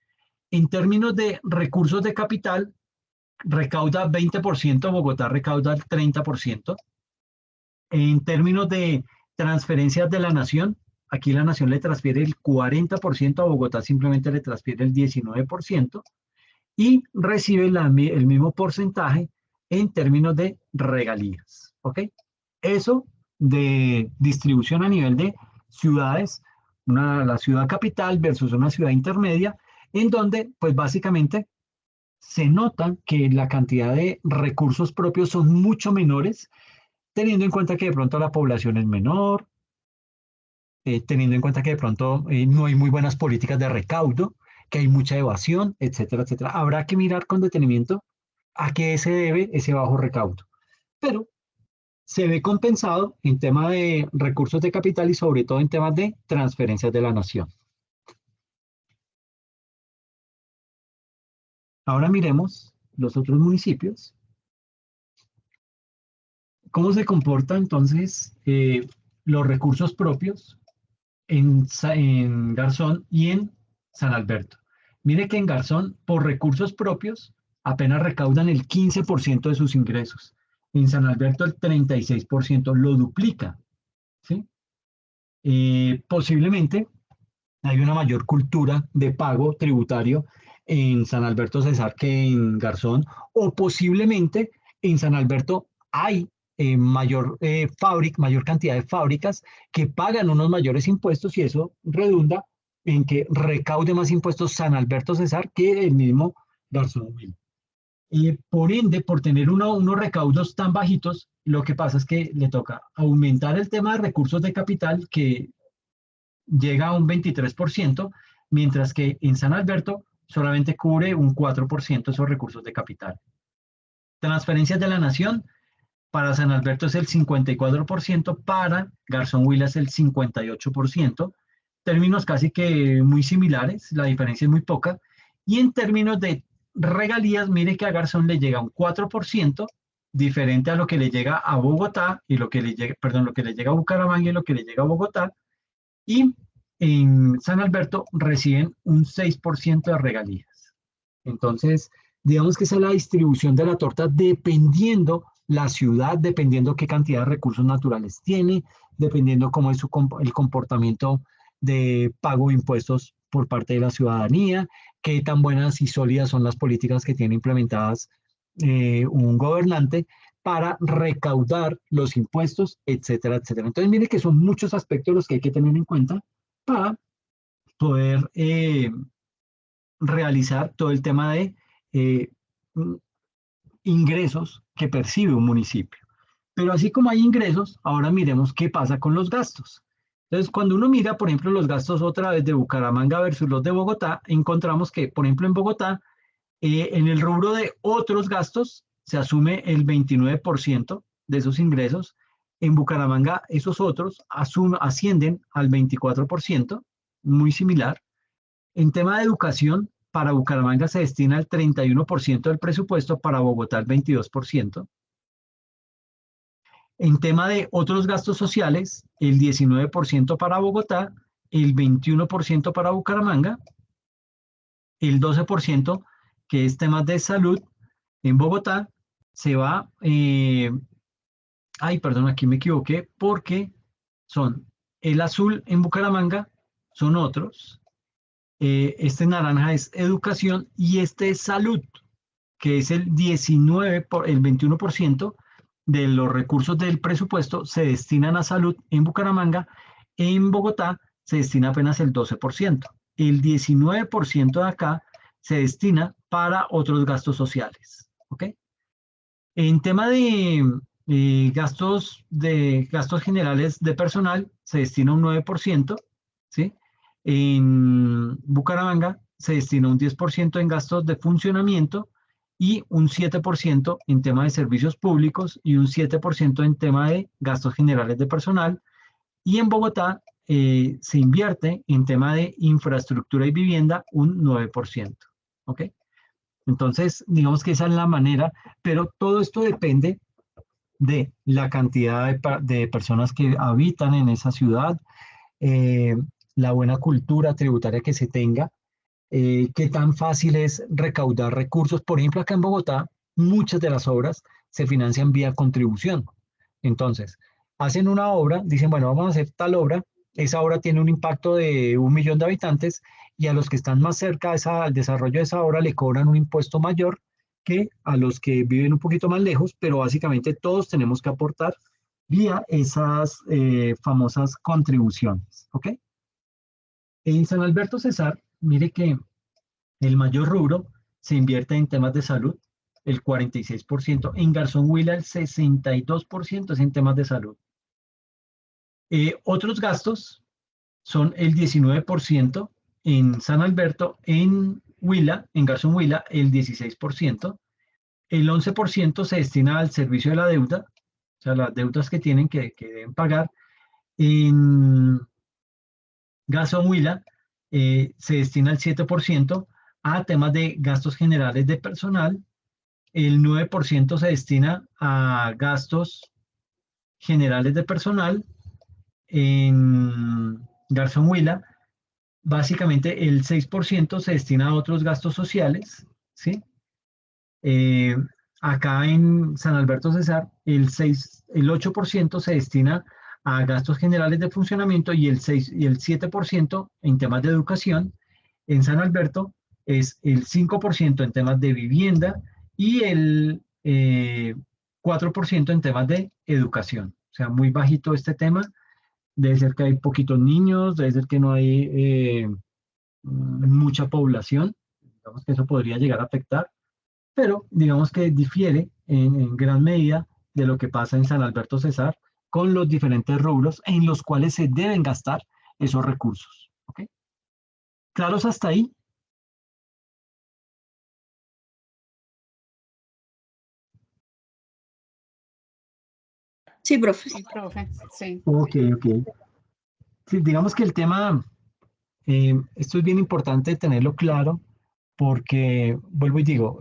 En términos de recursos de capital, recauda 20%, Bogotá recauda el 30%. En términos de transferencias de la nación, aquí la nación le transfiere el 40%, a Bogotá simplemente le transfiere el 19% y recibe el mismo porcentaje en términos de regalías. ¿Ok? Eso de distribución a nivel de ciudades, la ciudad capital versus una ciudad intermedia, en donde pues básicamente se nota que la cantidad de recursos propios son mucho menores, teniendo en cuenta que de pronto la población es menor, teniendo en cuenta que de pronto no hay muy buenas políticas de recaudo, que hay mucha evasión, etcétera, etcétera. Habrá que mirar con detenimiento a qué se debe ese bajo recaudo. Pero se ve compensado en tema de recursos de capital y sobre todo en temas de transferencias de la nación. Ahora miremos los otros municipios. ¿Cómo se comporta entonces los recursos propios en Garzón y en San Alberto? Mire que en Garzón, por recursos propios, apenas recaudan el 15% de sus ingresos. En San Alberto el 36%, lo duplica, ¿sí? Posiblemente hay una mayor cultura de pago tributario en San Alberto Cesar que en Garzón, o posiblemente en San Alberto hay mayor cantidad de fábricas que pagan unos mayores impuestos y eso redunda en que recaude más impuestos San Alberto Cesar que el mismo Garzón. Por ende, por tener unos recaudos tan bajitos, lo que pasa es que le toca aumentar el tema de recursos de capital que llega a un 23%, mientras que en San Alberto solamente cubre un 4% esos recursos de capital. Transferencias de la nación, para San Alberto es el 54%, para Garzón Huila es el 58%, términos casi que muy similares, la diferencia es muy poca, y en términos de regalías, mire que a Garzón le llega un 4%, diferente a lo que le llega a Bogotá, y lo que le llega a Bucaramanga y lo que le llega a Bogotá, y en San Alberto reciben un 6% de regalías. Entonces, digamos que esa es la distribución de la torta dependiendo la ciudad, dependiendo qué cantidad de recursos naturales tiene, dependiendo cómo es el comportamiento de pago de impuestos por parte de la ciudadanía, qué tan buenas y sólidas son las políticas que tiene implementadas un gobernante para recaudar los impuestos, etcétera, etcétera. Entonces, mire que son muchos aspectos los que hay que tener en cuenta para poder realizar todo el tema de eh, ingresos que percibe un municipio. Pero así como hay ingresos, ahora miremos qué pasa con los gastos. Entonces, cuando uno mira, por ejemplo, los gastos otra vez de Bucaramanga versus los de Bogotá, encontramos que, por ejemplo, en Bogotá, en el rubro de otros gastos, se asume el 29% de esos ingresos. En Bucaramanga, esos otros ascienden al 24%, muy similar. En tema de educación, para Bucaramanga se destina el 31% del presupuesto, para Bogotá el 22%. En tema de otros gastos sociales, el 19% para Bogotá, el 21% para Bucaramanga, el 12% que es temas de salud en Bogotá, se va, perdón, aquí me equivoqué, porque son el azul en Bucaramanga, son otros, este naranja es educación y este es salud, que es el 21% de los recursos del presupuesto se destinan a salud en Bucaramanga. En Bogotá se destina apenas el 12%. El 19% de acá se destina para otros gastos sociales. ¿Ok? En tema de gastos generales de personal se destina un 9%, ¿sí? En Bucaramanga se destina un 10% en gastos de funcionamiento y un 7% en tema de servicios públicos y un 7% en tema de gastos generales de personal. Y en Bogotá se invierte en tema de infraestructura y vivienda un 9%. ¿Ok? Entonces, digamos que esa es la manera, pero todo esto depende de la cantidad de personas que habitan en esa ciudad, la buena cultura tributaria que se tenga, qué tan fácil es recaudar recursos. Por ejemplo, acá en Bogotá, muchas de las obras se financian vía contribución. Entonces, hacen una obra, dicen, bueno, vamos a hacer tal obra, esa obra tiene un impacto de 1 millón de habitantes y a los que están más cerca al desarrollo de esa obra le cobran un impuesto mayor que a los que viven un poquito más lejos, pero básicamente todos tenemos que aportar vía esas famosas contribuciones. ¿Ok? En San Alberto Cesar, mire que el mayor rubro se invierte en temas de salud, el 46%. En Garzón Huila, el 62% es en temas de salud. Otros gastos son el 19% en San Alberto, en Huila, en Garzón Huila, el 16%. El 11% se destina al servicio de la deuda, o sea, las deudas que tienen que deben pagar. En Garzón Huila se destina el 7% a temas de gastos generales de personal, el 9% se destina a gastos generales de personal. En Garzón Huila, básicamente el 6% se destina a otros gastos sociales, ¿sí? Acá en San Alberto Cesar, el 8% se destina a gastos generales de funcionamiento y el 7% en temas de educación. En San Alberto es el 5% en temas de vivienda y el 4% en temas de educación. O sea, muy bajito este tema. Debe ser que hay poquitos niños, debe ser que no hay mucha población. Digamos que eso podría llegar a afectar, pero digamos que difiere en gran medida de lo que pasa en San Alberto Cesar con los diferentes rubros en los cuales se deben gastar esos recursos. ¿Ok? ¿Claros hasta ahí? Sí, profe. Sí, profe, sí. Ok. Sí, digamos que el tema, esto es bien importante tenerlo claro porque, vuelvo y digo,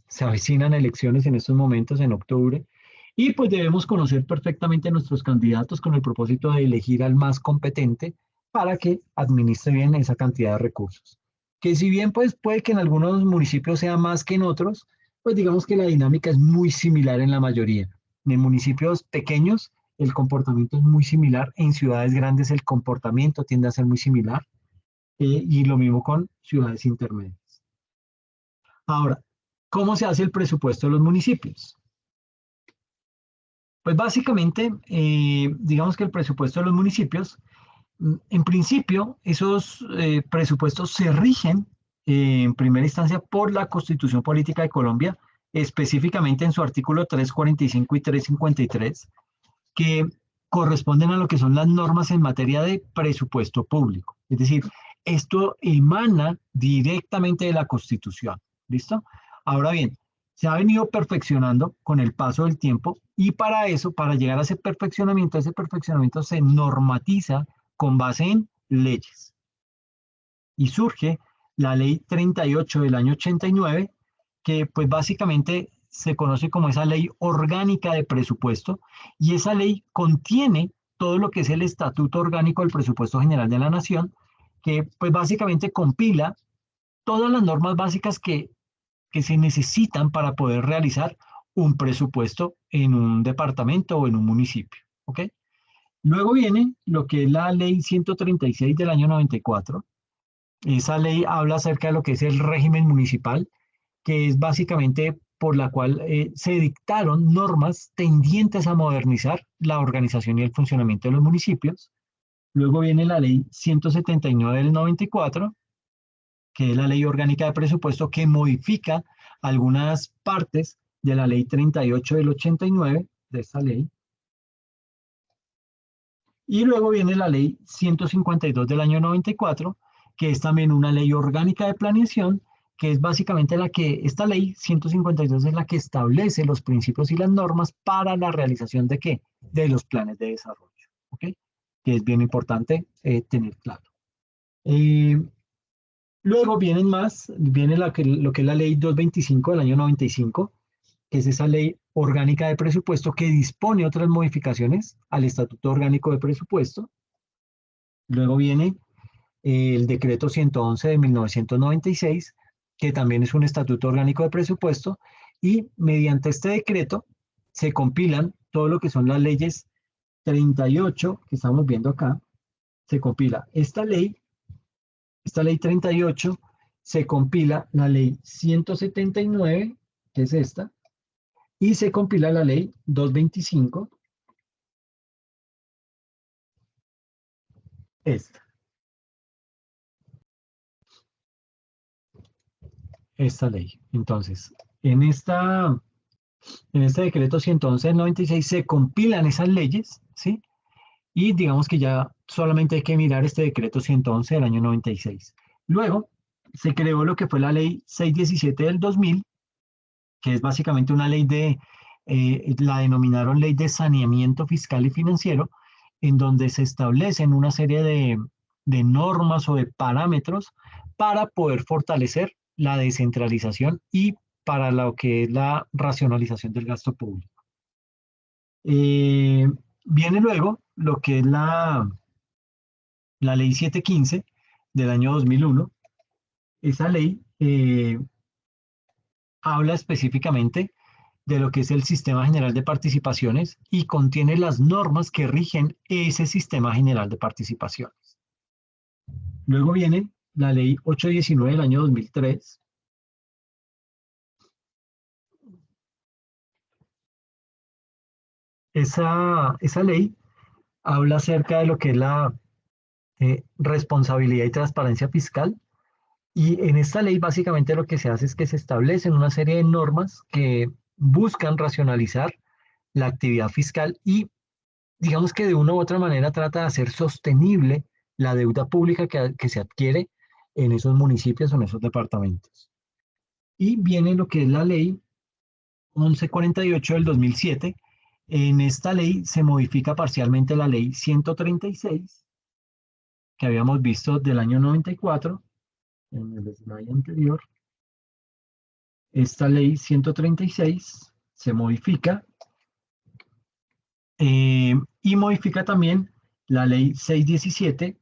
se avecinan elecciones en estos momentos, en octubre, y pues debemos conocer perfectamente a nuestros candidatos con el propósito de elegir al más competente para que administre bien esa cantidad de recursos. que si bien pues puede que en algunos municipios sea más que en otros, pues digamos que la dinámica es muy similar en la mayoría. En municipios pequeños el comportamiento es muy similar, en ciudades grandes el comportamiento tiende a ser muy similar, y lo mismo con ciudades intermedias. Ahora, ¿cómo se hace el presupuesto de los municipios? Pues básicamente, digamos que el presupuesto de los municipios, en principio, esos presupuestos se rigen en primera instancia por la Constitución Política de Colombia, específicamente en su artículo 345 y 353, que corresponden a lo que son las normas en materia de presupuesto público. Es decir, esto emana directamente de la Constitución. ¿Listo? Ahora bien, se ha venido perfeccionando con el paso del tiempo y para eso, para llegar a ese perfeccionamiento se normatiza con base en leyes. Y surge la Ley 38 del año 89, que pues básicamente se conoce como esa Ley Orgánica de Presupuesto, y esa ley contiene todo lo que es el Estatuto Orgánico del Presupuesto General de la Nación, que pues básicamente compila todas las normas básicas que se necesitan para poder realizar un presupuesto en un departamento o en un municipio. ¿Ok? Luego viene lo que es la Ley 136 del año 94. Esa ley habla acerca de lo que es el régimen municipal, que es básicamente por la cual se dictaron normas tendientes a modernizar la organización y el funcionamiento de los municipios. Luego viene la Ley 179 del 94, que es la Ley Orgánica de Presupuesto, que modifica algunas partes de la Ley 38 del 89, de esta ley. Y luego viene la Ley 152 del año 94, que es también una ley orgánica de planeación, que es básicamente esta ley 152 es la que establece los principios y las normas para la realización de ¿qué? De los planes de desarrollo, ¿ok? Que es bien importante tener claro. Luego viene lo que es la ley 225 del año 95, que es esa ley orgánica de presupuesto que dispone otras modificaciones al Estatuto Orgánico de Presupuesto. Luego viene el decreto 111 de 1996, que también es un Estatuto Orgánico de Presupuesto, y mediante este decreto se compilan todo lo que son las leyes 38 que estamos viendo acá. Se compila esta ley 38, se compila la ley 179, que es esta, y se compila la ley 225, esta ley. Entonces, en este decreto 111 del 96 se compilan esas leyes, ¿sí? Y digamos que ya solamente hay que mirar este decreto 111 del año 96. Luego, se creó lo que fue la ley 617 del 2000, que es básicamente una ley la denominaron ley de saneamiento fiscal y financiero, en donde se establecen una serie de normas o de parámetros para poder fortalecer la descentralización y para lo que es la racionalización del gasto público. Viene luego lo que es la ley 715 del año 2001. Esa ley habla específicamente de lo que es el Sistema General de Participaciones y contiene las normas que rigen ese Sistema General de Participaciones. Luego viene la Ley 819 del año 2003. Esa ley habla acerca de lo que es la responsabilidad y transparencia fiscal. Y en esta ley básicamente lo que se hace es que se establecen una serie de normas que buscan racionalizar la actividad fiscal y digamos que de una u otra manera trata de hacer sostenible la deuda pública que se adquiere en esos municipios o en esos departamentos. Y viene lo que es la ley 1148 del 2007. En esta ley se modifica parcialmente la ley 136 que habíamos visto del año 94 en el slide anterior. Esta ley 136 se modifica y modifica también la ley 617,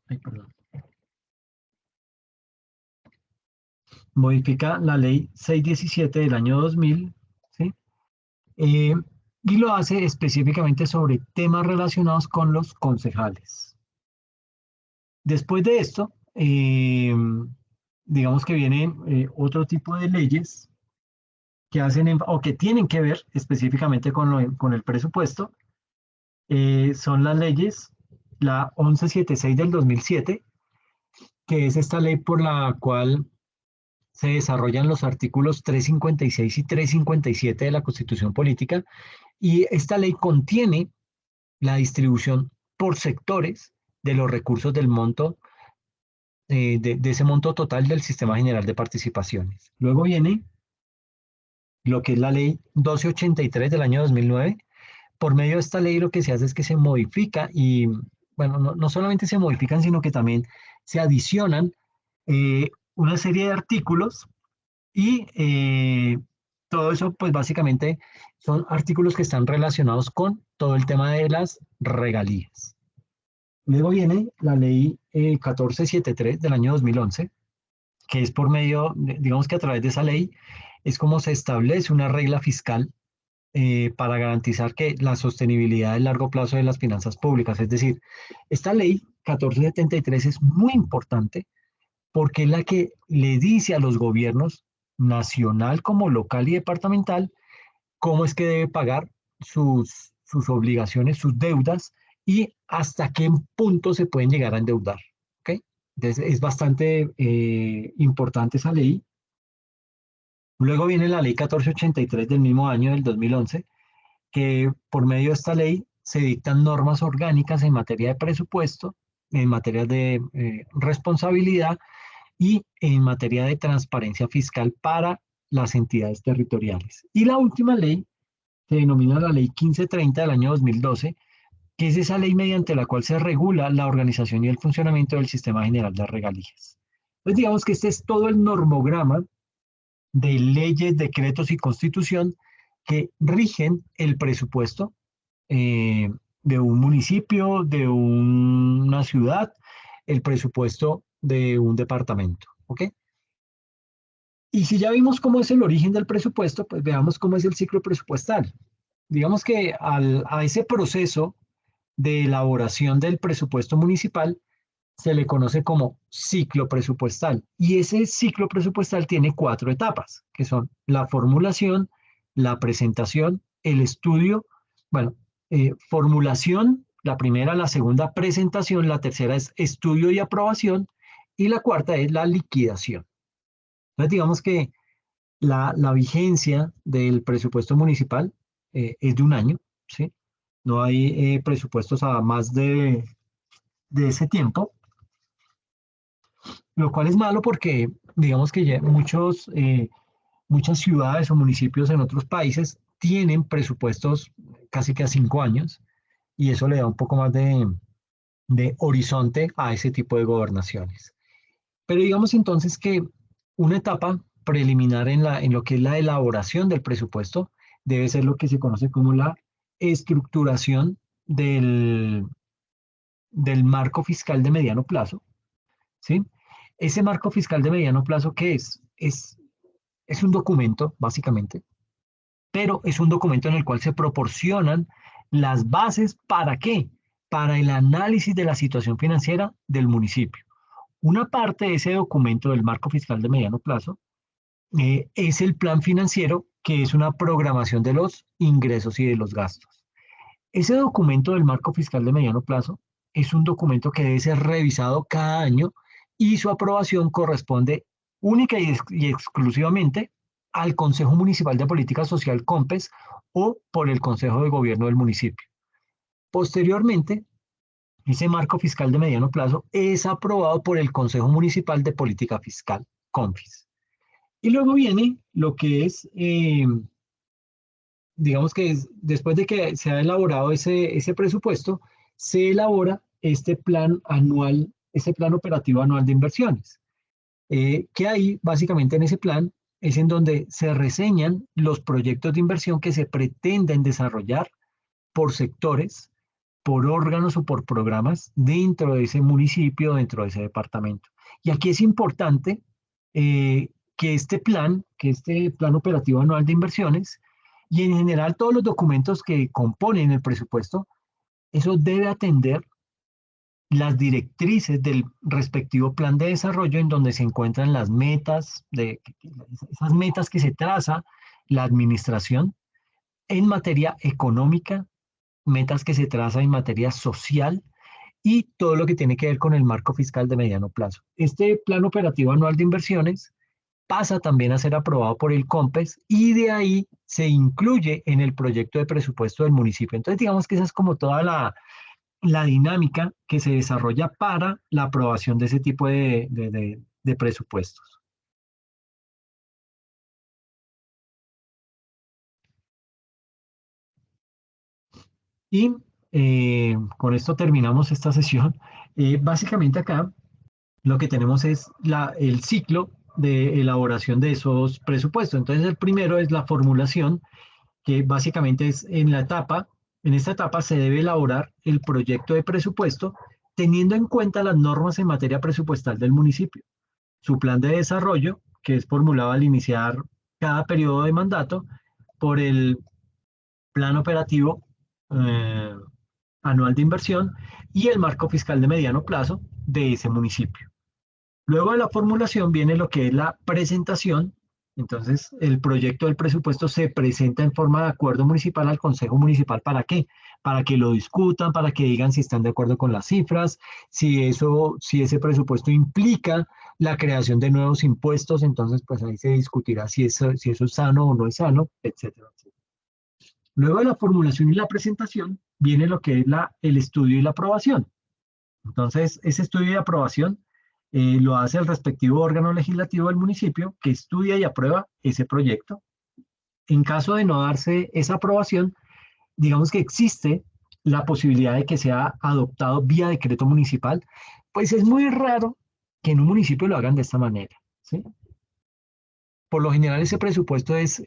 modifica la ley 617 del año 2000, ¿sí? Eh, y lo hace específicamente sobre temas relacionados con los concejales. Después de esto, digamos que vienen otro tipo de leyes que hacen o que tienen que ver específicamente con el presupuesto. Son las leyes, la 1176 del 2007, que es esta ley por la cual se desarrollan los artículos 356 y 357 de la Constitución Política, y esta ley contiene la distribución por sectores de los recursos del monto, de ese monto total del Sistema General de Participaciones. Luego viene lo que es la ley 1283 del año 2009. Por medio de esta ley lo que se hace es que se modifica y, bueno, no solamente se modifican, sino que también se adicionan una serie de artículos y todo eso, pues básicamente son artículos que están relacionados con todo el tema de las regalías. Luego viene la ley 1473 del año 2011, que es por medio, digamos que a través de esa ley, es como se establece una regla fiscal para garantizar que la sostenibilidad a largo plazo de las finanzas públicas. Es decir, esta ley 1473 es muy importante porque es la que le dice a los gobiernos nacional como local y departamental cómo es que debe pagar sus obligaciones, sus deudas y hasta qué punto se pueden llegar a endeudar. ¿Okay? Entonces es bastante importante esa ley. Luego viene la ley 1483 del mismo año, del 2011, que por medio de esta ley se dictan normas orgánicas en materia de presupuesto, en materia de responsabilidad y en materia de transparencia fiscal para las entidades territoriales. Y la última ley se denomina la ley 1530 del año 2012, que es esa ley mediante la cual se regula la organización y el funcionamiento del Sistema General de Regalías. Entonces digamos que este es todo el normograma de leyes, decretos y constitución que rigen el presupuesto de un municipio, de una ciudad, el presupuesto de un departamento. ¿Ok? Y si ya vimos cómo es el origen del presupuesto, pues veamos cómo es el ciclo presupuestal. Digamos que a ese proceso de elaboración del presupuesto municipal se le conoce como ciclo presupuestal. Y ese ciclo presupuestal tiene 4 etapas, que son la formulación, la presentación, el estudio, bueno, formulación, la primera, la segunda, presentación, la tercera es estudio y aprobación, y la cuarta es la liquidación. Entonces, digamos que la vigencia del presupuesto municipal es de un año, ¿sí? No hay presupuestos a más de ese tiempo, lo cual es malo porque digamos que ya muchas ciudades o municipios en otros países tienen presupuestos casi que a 5 años y eso le da un poco más de horizonte a ese tipo de gobernaciones. Pero digamos entonces que una etapa preliminar en lo que es la elaboración del presupuesto debe ser lo que se conoce como la estructuración del marco fiscal de mediano plazo, ¿sí? Ese marco fiscal de mediano plazo, ¿qué es? Es un documento, básicamente, pero es un documento en el cual se proporcionan las bases ¿para qué? Para el análisis de la situación financiera del municipio. Una parte de ese documento del marco fiscal de mediano plazo es el plan financiero, que es una programación de los ingresos y de los gastos. Ese documento del marco fiscal de mediano plazo es un documento que debe ser revisado cada año y su aprobación corresponde única y exclusivamente al Consejo Municipal de Política Social COMPES o por el Consejo de Gobierno del municipio. Posteriormente, ese marco fiscal de mediano plazo es aprobado por el Consejo Municipal de Política Fiscal, CONFIS. Y luego viene lo que es, digamos que después de que se ha elaborado ese presupuesto, se elabora este plan anual, ese plan operativo anual de inversiones. Que ahí, básicamente en ese plan, es en donde se reseñan los proyectos de inversión que se pretenden desarrollar por sectores, por órganos o por programas dentro de ese municipio, dentro de ese departamento. Y aquí es importante que este plan operativo anual de inversiones y en general todos los documentos que componen el presupuesto, eso debe atender las directrices del respectivo plan de desarrollo en donde se encuentran las metas, esas metas que se traza la administración en materia económica, metas que se traza en materia social y todo lo que tiene que ver con el marco fiscal de mediano plazo. Este plan operativo anual de inversiones pasa también a ser aprobado por el COMPES y de ahí se incluye en el proyecto de presupuesto del municipio. Entonces, digamos que esa es como toda la dinámica que se desarrolla para la aprobación de ese tipo de presupuestos. Y con esto terminamos esta sesión. Básicamente acá lo que tenemos es el ciclo de elaboración de esos presupuestos. Entonces el primero es la formulación, que básicamente es en esta etapa se debe elaborar el proyecto de presupuesto teniendo en cuenta las normas en materia presupuestal del municipio, su plan de desarrollo, que es formulado al iniciar cada periodo de mandato, por el plan operativo anual de inversión y el marco fiscal de mediano plazo de ese municipio. Luego de la formulación viene lo que es la presentación. Entonces, el proyecto del presupuesto se presenta en forma de acuerdo municipal al Consejo Municipal. ¿Para qué? Para que lo discutan, para que digan si están de acuerdo con las cifras, si ese presupuesto implica la creación de nuevos impuestos, entonces pues ahí se discutirá si eso es sano o no es sano, etcétera, etcétera. Luego de la formulación y la presentación viene lo que es el estudio y la aprobación. Entonces, ese estudio y aprobación lo hace el respectivo órgano legislativo del municipio que estudia y aprueba ese proyecto. En caso de no darse esa aprobación, digamos que existe la posibilidad de que sea adoptado vía decreto municipal, pues es muy raro que en un municipio lo hagan de esta manera, ¿sí? Por lo general ese presupuesto es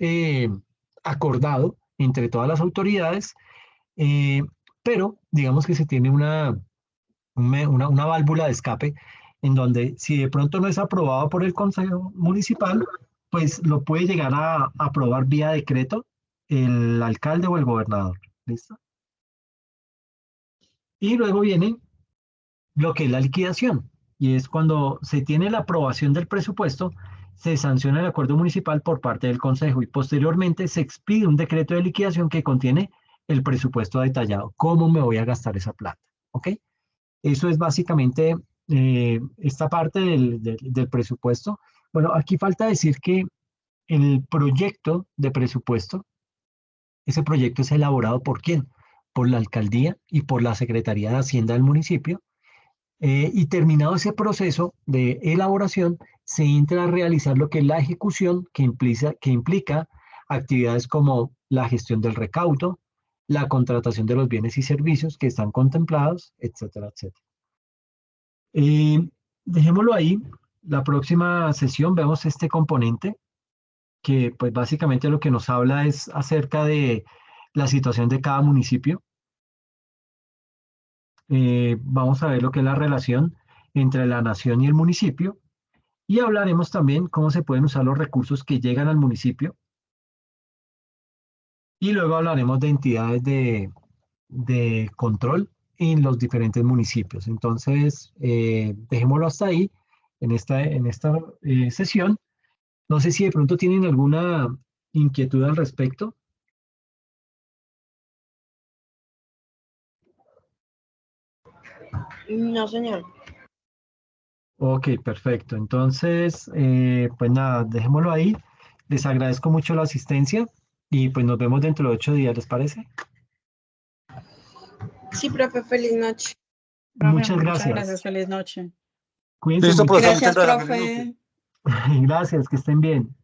acordado entre todas las autoridades, pero digamos que se tiene una válvula de escape en donde si de pronto no es aprobado por el Consejo Municipal, pues lo puede llegar a aprobar vía decreto el alcalde o el gobernador. ¿Listo? Y luego viene lo que es la liquidación, y es cuando se tiene la aprobación del presupuesto, se sanciona el acuerdo municipal por parte del Consejo y posteriormente se expide un decreto de liquidación que contiene el presupuesto detallado, cómo me voy a gastar esa plata. ¿Ok? Eso es básicamente esta parte del presupuesto. Bueno, aquí falta decir que el proyecto de presupuesto, ese proyecto es elaborado ¿por quién? Por la alcaldía y por la Secretaría de Hacienda del municipio. Y terminado ese proceso de elaboración, se entra a realizar lo que es la ejecución, que implica actividades como la gestión del recaudo, la contratación de los bienes y servicios que están contemplados, etcétera, etcétera. Dejémoslo ahí. La próxima sesión vemos este componente que pues básicamente lo que nos habla es acerca de la situación de cada municipio. Vamos a ver lo que es la relación entre la nación y el municipio y hablaremos también cómo se pueden usar los recursos que llegan al municipio y luego hablaremos de entidades de control en los diferentes municipios. Entonces, dejémoslo hasta ahí en esta sesión. No sé si de pronto tienen alguna inquietud al respecto. No, señor. Ok, perfecto. Entonces, pues nada, dejémoslo ahí. Les agradezco mucho la asistencia y pues nos vemos dentro de 8 días, ¿les parece? Sí, profe, feliz noche. Profe, Muchas muchas gracias. gracias. Feliz noche. Cuídense Listo, mucho. profesor, Gracias, muchas gracias. Feliz profe. noche. Gracias, que estén bien.